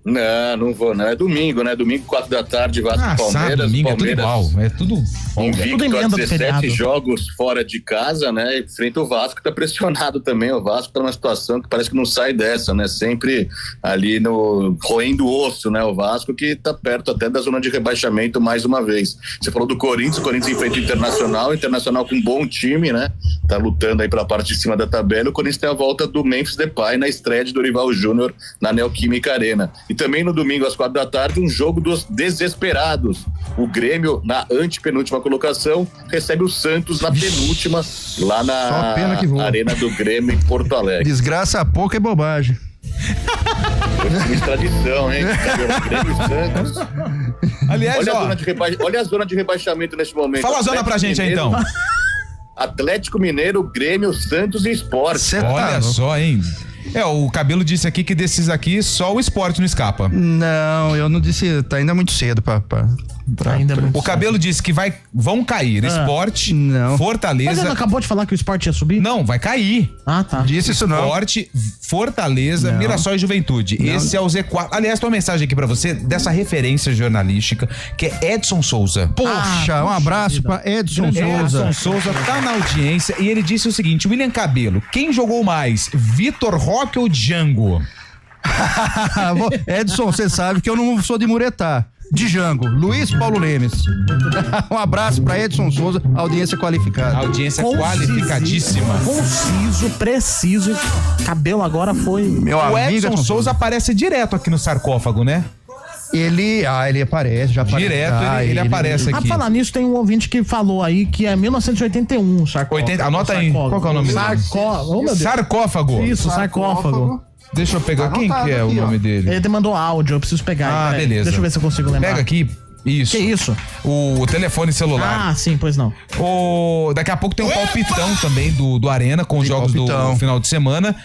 Não vou, não. É domingo, né? Domingo, 4 da tarde, Vasco e Palmeiras. Sábado, domingo, Palmeiras, é tudo igual. É tudo invicto a 17 jogos fora de casa, né? Enfrenta o Vasco, que tá pressionado também. O Vasco tá numa situação que parece que não sai dessa, né? Sempre ali roendo o osso, né? O Vasco que tá perto até da zona de rebaixamento mais uma vez. Você falou do Corinthians enfrenta o Internacional com um bom time, né? Tá lutando aí pela parte de cima da tabela. O Corinthians tem a volta do Memphis Depay na estreia de Dorival Júnior na Neoquímica Arena. E também no domingo, às 4 da tarde, um jogo dos desesperados. O Grêmio, na antepenúltima colocação, recebe o Santos na penúltima, lá na Arena do Grêmio, em Porto Alegre. Desgraça pouco é bobagem. Foi tradição, hein? Grêmio e Santos. Aliás, olha a zona de rebaixamento neste momento. Fala a zona pra gente aí, então. Atlético Mineiro, Grêmio, Santos e Sport. Olha só, hein? O Cabelo disse aqui que desses aqui só o Sport não escapa. Não, eu não disse, tá ainda muito cedo o Cabelo disse que vão cair Sport, Fortaleza. Mas ele não acabou de falar que o Sport ia subir? Não, vai cair. Ah, tá. Disse isso não. Sport, Fortaleza, Mirassol e Juventude. Não. Esse é o Z4. Aliás, tem uma mensagem aqui pra você dessa referência jornalística que é Edson Souza. Poxa, um abraço pra Edson Souza. Edson Souza tá na audiência e ele disse o seguinte: William Cabelo, quem jogou mais, Vitor Roque ou Django? Edson, você sabe que eu não sou de muretar. Django, Luiz Paulo Lemes. Um abraço pra Edson Souza, audiência qualificada. Audiência qualificadíssima. Conciso, preciso. Cabelo agora foi. O Edson Souza aparece direto aqui no sarcófago, né? Ele aparece, já aparece. Direto ele aparece aqui. Falar nisso, tem um ouvinte que falou aí que é 1981 sarcófago. Anota aí, qual que é o nome dele? Sarcófago. Isso, sarcófago. Deixa eu pegar, quem que é o nome dele? Ele mandou áudio, eu preciso pegar. Beleza. Deixa eu ver se eu consigo lembrar. Pega aqui. Isso. Que isso? O telefone celular. Ah, sim, pois não. Daqui a pouco tem um palpitão também do Arena com os jogos do final de semana.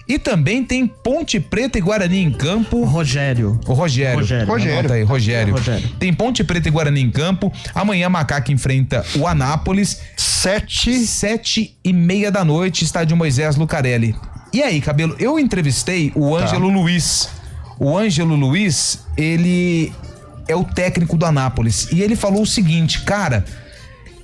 E também tem Ponte Preta e Guarani em campo. Rogério. Anota aí, Rogério. Tem Ponte Preta e Guarani em campo. Amanhã Macaca enfrenta o Anápolis. 7h30 da noite, estádio Moisés Lucarelli. E aí, Cabelo, eu entrevistei o Ângelo Luiz. O Ângelo Luiz, ele é o técnico do Anápolis. E ele falou o seguinte, cara,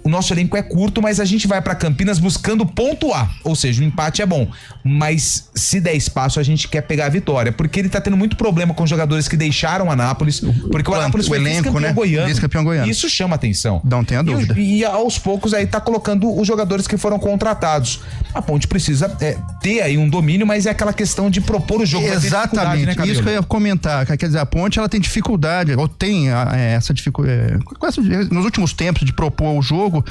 o nosso elenco é curto, mas a gente vai pra Campinas buscando pontuar. Ou seja, o empate é bom. Mas se der espaço, a gente quer pegar a vitória. Porque ele tá tendo muito problema com jogadores que deixaram o Anápolis. Porque o Anápolis foi vice-campeão goiano. Vice-campeão goiano. Isso chama atenção. Não tenha dúvida. E aos poucos aí tá colocando os jogadores que foram contratados. A Ponte precisa ter aí um domínio, mas é aquela questão de propor o jogo. Exatamente, né, isso que eu ia comentar. Quer dizer, a Ponte ela tem dificuldade, ou tem essa dificuldade nos últimos tempos de propor o jogo.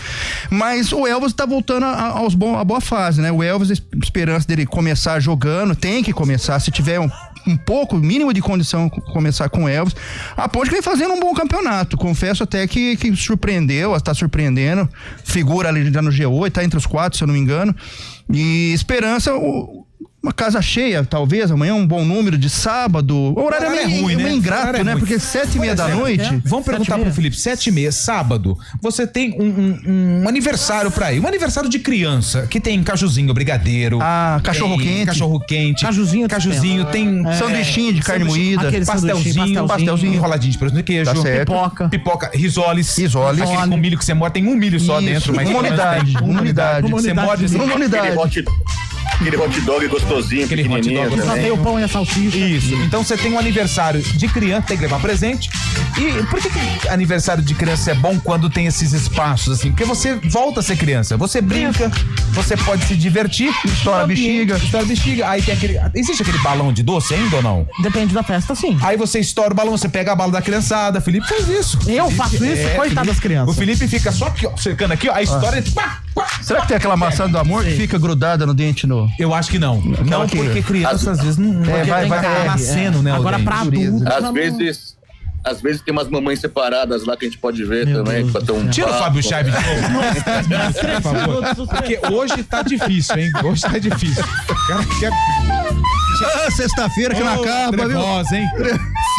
Mas o Elvis tá voltando a boa fase, né? O Elvis, a esperança dele começar jogando, tem que começar, se tiver um pouco, mínimo de condição, começar com o Elvis. A Ponte vem fazendo um bom campeonato, confesso até que surpreendeu, está surpreendendo, figura ali já no G8, tá entre os 4, se eu não me engano, e esperança, uma casa cheia, talvez, amanhã um bom número de sábado. O horário é ruim, né? Ingrato, né? Porque 7h30 da noite. Vamos perguntar pro Felipe, 7h30, sábado, você tem um aniversário pra ir, um aniversário de criança, que tem cajuzinho, brigadeiro. Cachorro quente. Cajuzinho, tem sanduichinho de carne moída, pastelzinho enroladinho de presunto e queijo, pipoca, risoles, aquele com milho que você morde, tem um milho só dentro, mas uma unidade. Você morde uma unidade. Aquele hot dog gostosinho, aquele hot dog só tem o pão e a salsicha. Isso. Então você tem um aniversário de criança, tem que levar presente. E por que aniversário de criança é bom quando tem esses espaços assim? Porque você volta a ser criança, você brinca, você pode se divertir. Estoura bexiga. Aí tem aquele. Existe aquele balão de doce ainda ou não? Depende da festa, sim. Aí você estoura o balão, você pega a bala da criançada. Felipe faz isso. Eu faço isso? Coitado das crianças. O Felipe fica só aqui, ó, cercando aqui, ó, a história. Será que tem aquela maçã do amor que fica grudada no dente? Eu acho que não. Não, porque criança às vezes não vai nascendo, né? Agora pra adulto. Às vezes tem umas mamães separadas lá que a gente pode ver também. Tira o Fábio Chaib de novo. Por favor. Porque hoje tá difícil, hein? Hoje tá difícil. O cara quer... Sexta-feira que não acaba, trevosa, viu? Hein?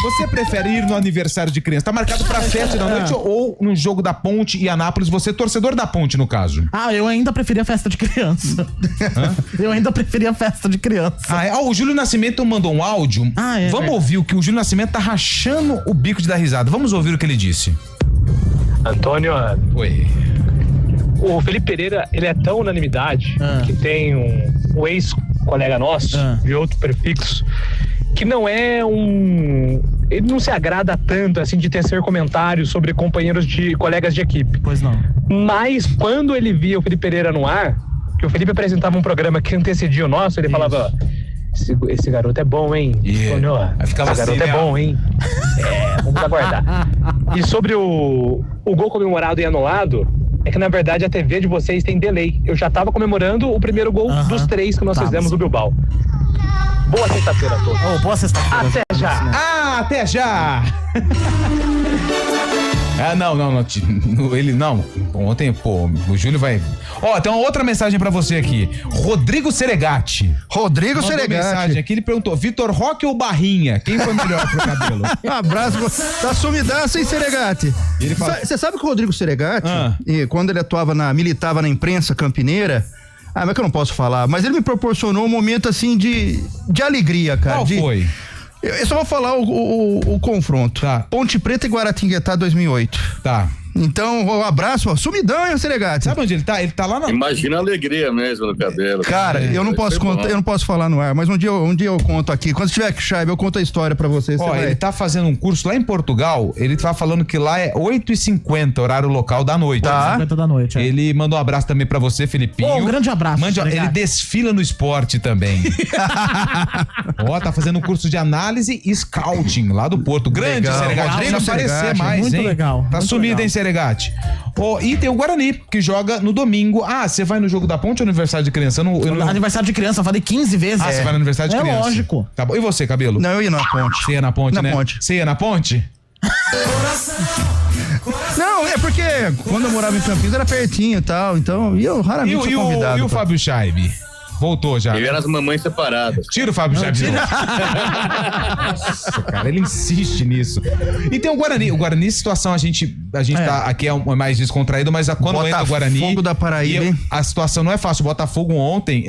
Você prefere ir no aniversário de criança? Tá marcado pra 7 da noite ou no jogo da Ponte e Anápolis? Você é torcedor da Ponte, no caso. Eu ainda preferia festa de criança. Eu ainda preferia festa de criança. O Júlio Nascimento mandou um áudio. Vamos ouvir o que o Júlio Nascimento tá rachando o bico de dar risada. Vamos ouvir o que ele disse. Antônio, oi. O Felipe Pereira, ele é tão unanimidade que tem um ex-colega nosso, de outro prefixo, que não é ele não se agrada tanto, assim, de tecer comentários sobre colegas de equipe. Pois não. Mas, quando ele via o Felipe Pereira no ar, que o Felipe apresentava um programa que antecedia o nosso, ele falava... Esse garoto é bom, hein? Antônio, esse garoto é bom, hein? Vamos aguardar. E sobre o gol comemorado e anulado, é que na verdade a TV de vocês tem delay. Eu já tava comemorando o primeiro gol dos 3 que nós fizemos no Bilbao. Boa sexta-feira a todos. Boa sexta-feira. Até já. Até já. Não. Ele não. Ontem, o Júlio vai. Tem uma outra mensagem pra você aqui. Rodrigo Seregatti. Mensagem aqui, ele perguntou: Vitor Roque ou Barrinha? Quem foi melhor pro cabelo? Um abraço. Tá sumidaço, hein, Seregatti? Você sabe que o Rodrigo Seregatti, quando ele militava na imprensa campineira, mas que eu não posso falar, mas ele me proporcionou um momento assim de alegria, cara. Qual foi? Eu só vou falar o confronto. Tá. Ponte Preta e Guaratinguetá 2008. Tá. Então, um abraço, sumidão, hein, Seregatti? Sabe onde ele tá? Ele tá lá na... Imagina a alegria mesmo no cabelo. Cara, eu não posso falar no ar, mas um dia eu conto aqui. Quando tiver chave, eu conto a história pra vocês. Ele tá fazendo um curso lá em Portugal, ele tá falando que lá é 8h50, horário local da noite. Tá. 8h50 da noite. Ele mandou um abraço também pra você, Felipinho. Um grande abraço. Ele desfila no esporte também. Tá fazendo um curso de análise e scouting lá do Porto. Grande, Seregatti. Precisa aparecer mais, muito hein? Legal. Tá sumido, hein, Seregatti? E tem o Guarani, que joga no domingo. Você vai no jogo da Ponte ou no aniversário de criança? Aniversário de criança, eu falei 15 vezes. Você vai no aniversário de criança? É lógico. Tá bom. E você, Cabelo? Não, eu ia na Ponte. Você ia na Ponte, né? Você ia na Ponte? Não, é porque quando eu morava em Campinas era pertinho e tal, então eu raramente sou convidado. E o Fábio Scheibe? Voltou já. Ele era as mamães separadas. Tira o Fábio Scheibe. Nossa, cara, ele insiste nisso. E tem o Guarani. O Guarani, situação, a gente tá aqui mais descontraído, mas quando entra o Guarani... Botafogo da Paraíba, hein? A situação não é fácil. O Botafogo ontem,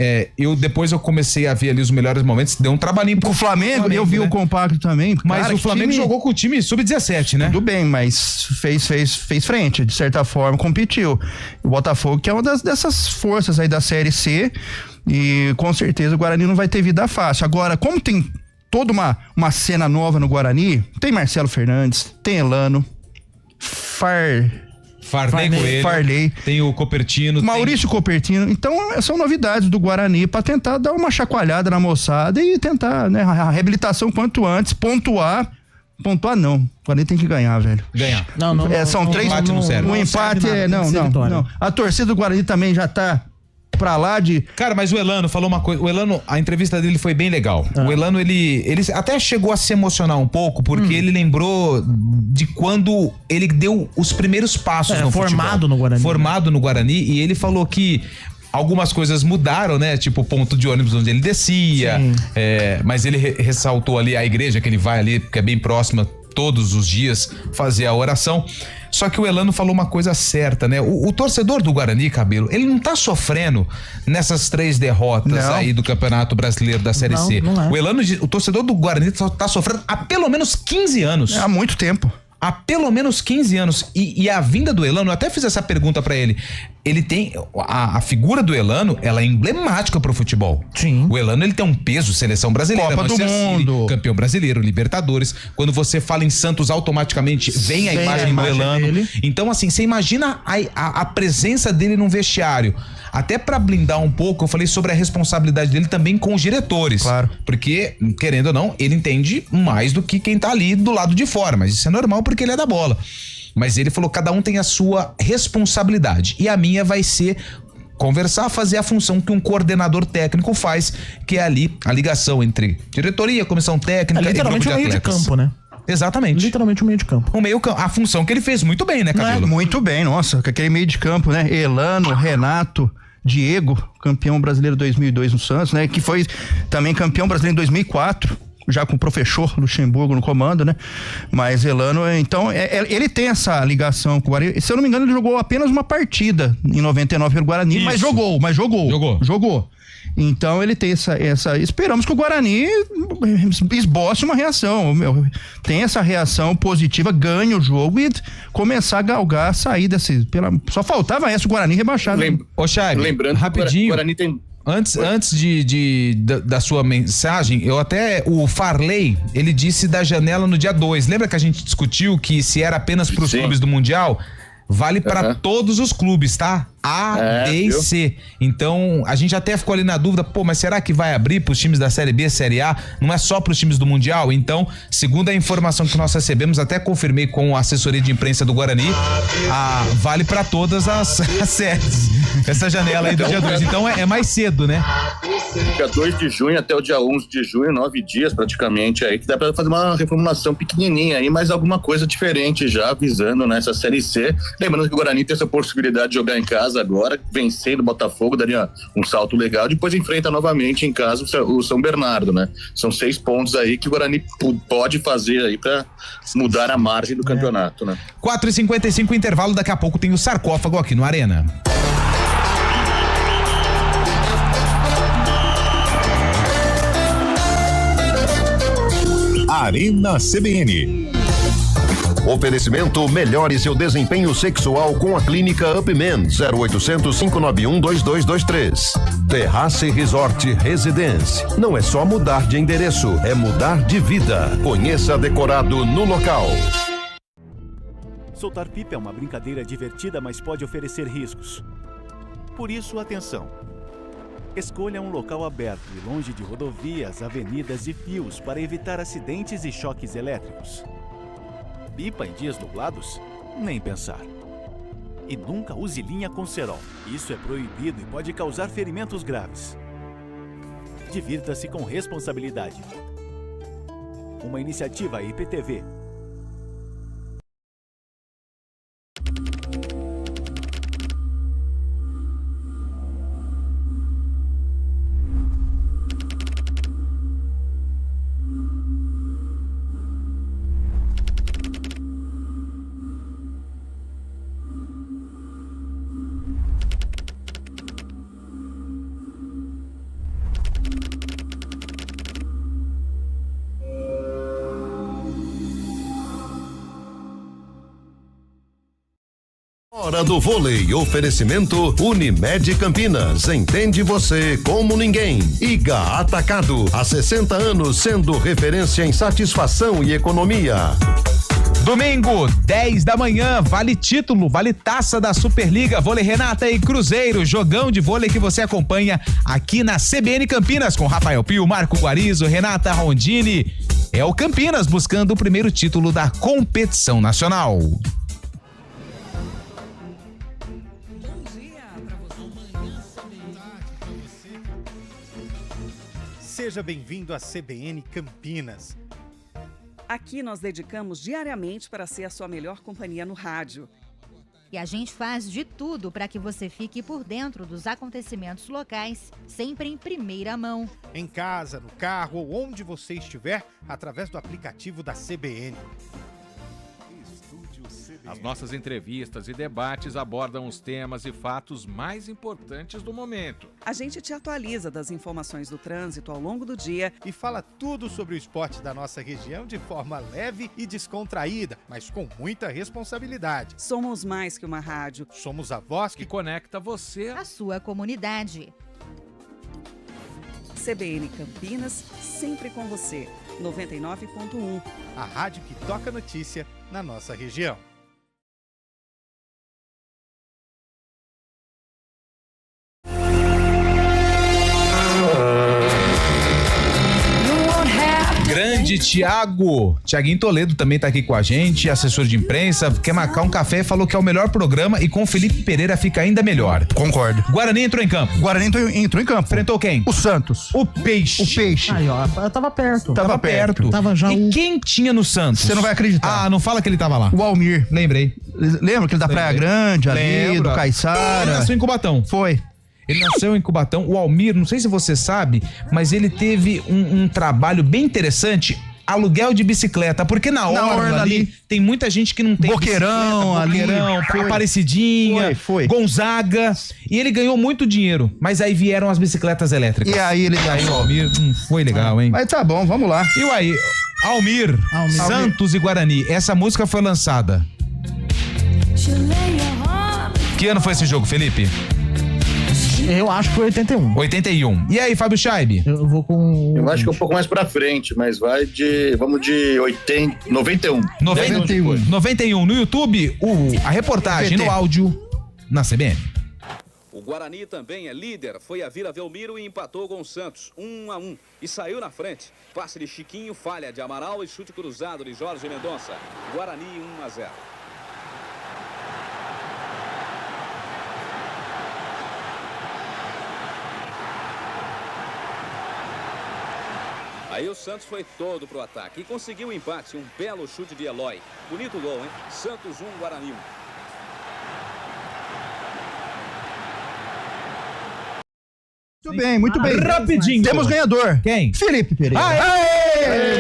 depois eu comecei a ver ali os melhores momentos, deu um trabalhinho pro Flamengo, eu vi, né? O compacto também. Mas cara, o Flamengo jogou com o time sub-17, né? Tudo bem, mas fez frente, de certa forma, competiu. O Botafogo, que é uma dessas forças aí da Série C, e com certeza o Guarani não vai ter vida fácil. Agora, como tem toda uma cena nova no Guarani, tem Marcelo Fernandes, tem Elano, Farley, tem o Copertino, Maurício Copertino. Então são novidades do Guarani pra tentar dar uma chacoalhada na moçada e tentar, né, a reabilitação quanto antes, pontuar não. O Guarani tem que ganhar, velho. Ganhar. São 3 empate não serve. Um empate não. A torcida do Guarani também já tá pra lá de... Cara, mas o Elano falou uma coisa. O Elano, a entrevista dele foi bem legal. O Elano, ele até chegou a se emocionar um pouco, porque ele lembrou de quando ele deu os primeiros passos no formado futebol. Formado no Guarani. E ele falou que algumas coisas mudaram, né? Tipo o ponto de ônibus onde ele descia. Mas ele ressaltou ali a igreja que ele vai ali, que é bem próxima, todos os dias fazer a oração. Só que o Elano falou uma coisa certa, né? O torcedor do Guarani, Cabelo, ele não tá sofrendo nessas 3 derrotas aí do Campeonato Brasileiro da Série C. Não é. O torcedor do Guarani tá sofrendo há pelo menos 15 anos. Há muito tempo. Há pelo menos 15 anos. E a vinda do Elano, eu até fiz essa pergunta pra ele. Ele tem... A figura do Elano, ela é emblemática pro futebol. Sim. O Elano, ele tem um peso, seleção brasileira. Copa do Mundo. Campeão brasileiro, Libertadores. Quando você fala em Santos, automaticamente vem a imagem do Elano. Dele. Então, assim, você imagina a presença dele num vestiário. Até pra blindar um pouco, eu falei sobre a responsabilidade dele também com os diretores. Claro. Porque, querendo ou não, ele entende mais do que quem tá ali do lado de fora. Mas isso é normal porque ele é da bola. Mas ele falou, cada um tem a sua responsabilidade. E a minha vai ser conversar, fazer a função que um coordenador técnico faz, que é ali a ligação entre diretoria, comissão técnica e grupo de atletas. Literalmente o meio de campo, né? Exatamente. Literalmente o meio de campo. A função que ele fez muito bem, né, Cabelo? Muito bem, nossa, com aquele meio de campo, né? Elano, Renato, Diego, campeão brasileiro 2002 no Santos, né? Que foi também campeão brasileiro em 2004, já com o professor Luxemburgo no comando, né? Mas Elano, então, ele tem essa ligação com o Guarani. Se eu não me engano, ele jogou apenas uma partida em 99 pelo Guarani, mas jogou. Então ele tem essa. Esperamos que o Guarani esboce uma reação. Tem essa reação positiva, ganhe o jogo e começar a galgar, sair desse. Só faltava essa, o Guarani rebaixado. Ô, Chay, lembrando rapidinho. O Guarani tem. Antes da sua mensagem, o Farley, ele disse da janela no dia 2. Lembra que a gente discutiu que se era apenas para os clubes do Mundial? Vale para todos os clubes, tá? A, B e C. Então, a gente até ficou ali na dúvida, mas será que vai abrir pros times da Série B, Série A? Não é só pros times do Mundial? Então, segundo a informação que nós recebemos, até confirmei com a assessoria de imprensa do Guarani, vale para todas as séries. Essa janela aí do dia 2. Então, é mais cedo, né? Dia 2 de junho até o dia 11 de junho, 9 dias praticamente aí, que dá para fazer uma reformulação pequenininha aí, mas alguma coisa diferente já, visando nessa Série C. Lembrando que o Guarani tem essa possibilidade de jogar em casa agora, vencendo o Botafogo, daria um salto legal, depois enfrenta novamente em casa o São Bernardo, né? São 6 pontos aí que o Guarani pode fazer aí para mudar a margem do campeonato, né? 4h55, intervalo, daqui a pouco tem o sarcófago aqui no Arena. Arena CBN. Oferecimento: melhore seu desempenho sexual com a clínica Upman, 0800 591 2223. Terrace Resort Residência. Não é só mudar de endereço, é mudar de vida. Conheça decorado no local. Soltar pipa é uma brincadeira divertida, mas pode oferecer riscos. Por isso, atenção. Escolha um local aberto e longe de rodovias, avenidas e fios para evitar acidentes e choques elétricos. Pipa em dias nublados? Nem pensar. E nunca use linha com cerol. Isso é proibido e pode causar ferimentos graves. Divirta-se com responsabilidade. Uma iniciativa IPTV. Hora do vôlei, oferecimento Unimed Campinas, entende você como ninguém. Iga Atacado, há 60 anos sendo referência em satisfação e economia. Domingo, 10 da manhã, vale título, vale taça da Superliga, Vôlei Renata e Cruzeiro, jogão de vôlei que você acompanha aqui na CBN Campinas com Rafael Pio, Marco Guarizo, Renata Rondini. É o Campinas buscando o primeiro título da competição nacional. Seja bem-vindo à CBN Campinas. Aqui nós dedicamos diariamente para ser a sua melhor companhia no rádio. E a gente faz de tudo para que você fique por dentro dos acontecimentos locais, sempre em primeira mão. Em casa, no carro ou onde você estiver, através do aplicativo da CBN. As nossas entrevistas e debates abordam os temas e fatos mais importantes do momento. A gente te atualiza das informações do trânsito ao longo do dia e fala tudo sobre o esporte da nossa região de forma leve e descontraída, mas com muita responsabilidade. Somos mais que uma rádio. Somos a voz que conecta você à sua comunidade. CBN Campinas, sempre com você. 99.1. A rádio que toca notícia na nossa região. Grande Tiaguinho Toledo também tá aqui com a gente, assessor de imprensa, quer marcar um café, falou que é o melhor programa e com o Felipe Pereira fica ainda melhor. Concordo. Guarani entrou em campo. Guarani entrou em campo. Enfrentou quem? O Santos. O Peixe. Aí, ó, eu tava perto. Tava perto. Tava já e quem tinha no Santos? Você não vai acreditar. Ah, não fala que ele tava lá. O Almir. Lembrei. Lembra que ele da Praia Grande ali, do Caiçara? Ele nasceu em Cubatão. Foi. Ele nasceu em Cubatão. O Almir, não sei se você sabe, mas ele teve um trabalho bem interessante. Aluguel de bicicleta, porque na orla ali tem muita gente que não tem Boqueirão, Boqueirão, Aparecidinha, Gonzaga, e ele ganhou muito dinheiro, mas aí vieram as bicicletas elétricas. E aí ele o Almir, foi legal, hein? Mas tá bom, vamos lá. E aí, Almir, Santos e Guarani, essa música foi lançada. Que ano foi esse jogo, Felipe? Eu acho que foi 81. 81. E aí, Fábio Scheibe? Eu vou com... Eu acho que é um pouco mais pra frente, mas vamos de 91. 91. No YouTube, a reportagem no áudio na CBN. O Guarani também é líder, foi a Vila Belmiro e empatou com o Santos, 1-1, e saiu na frente. Passe de Chiquinho, falha de Amaral e chute cruzado de Jorge Mendonça. Guarani 1-0. Aí o Santos foi todo pro ataque e conseguiu o empate, um belo chute de Eloy. Bonito gol, hein? Santos 1, Guarani 1. Muito bem. Rapidinho. Temos ganhador. Quem? Felipe Pereira.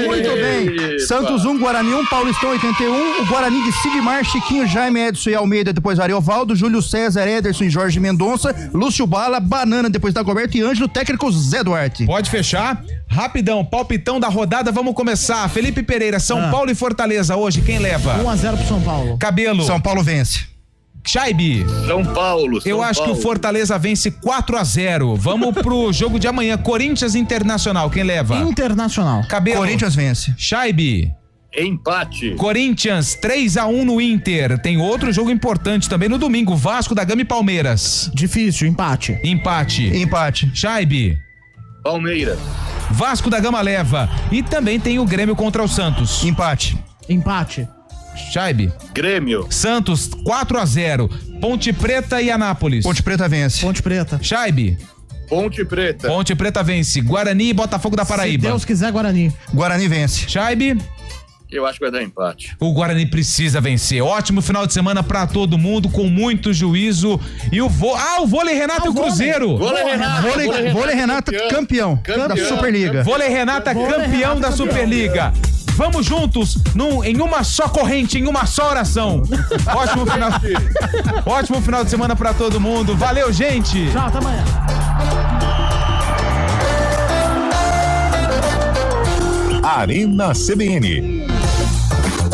Muito bem. Santos 1, Guarani 1, Paulistão 81. O Guarani de Sigmar, Chiquinho, Jaime, Edson e Almeida, depois Ariovaldo, Júlio César, Ederson e Jorge Mendonça, Lúcio Bala, Banana, depois Dagoberto e Ângelo, técnico Zé Duarte. Pode fechar. Rapidão, palpitão da rodada, vamos começar. Felipe Pereira, São Paulo e Fortaleza hoje, quem leva? 1-0 pro São Paulo. Cabelo. São Paulo vence. Scheibe. São Paulo. Eu acho que o Fortaleza vence 4-0. Vamos pro jogo de amanhã, Corinthians Internacional, quem leva? Internacional. Cabelo. Corinthians vence. Scheibe. Empate. Corinthians 3-1 no Inter. Tem outro jogo importante também no domingo, Vasco da Gama e Palmeiras. Difícil, empate. Empate. Scheibe. Palmeiras. Vasco da Gama leva. E também tem o Grêmio contra o Santos. Empate. Scheibe. Grêmio. Santos 4-0. Ponte Preta e Anápolis. Ponte Preta vence. Ponte Preta. Scheibe. Ponte Preta. Ponte Preta vence. Guarani e Botafogo da Paraíba. Se Deus quiser, Guarani. Guarani vence. Scheibe. Eu acho que vai dar empate. O Guarani precisa vencer. Ótimo final de semana pra todo mundo, com muito juízo. E o vôlei Renata e o Cruzeiro. Vôlei Renata campeão da Superliga. Vôlei Renata campeão da Superliga. Vamos juntos em uma só corrente, em uma só oração. Ótimo final de semana pra todo mundo. Valeu, gente. Tchau, até amanhã. Arena CBN.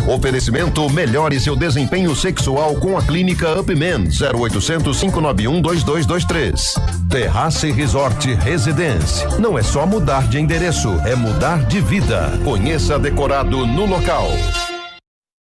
Oferecimento: melhore seu desempenho sexual com a clínica Upman, 0800 591 2223. Terrace Resort Residence. Não é só mudar de endereço, é mudar de vida. Conheça decorado no local.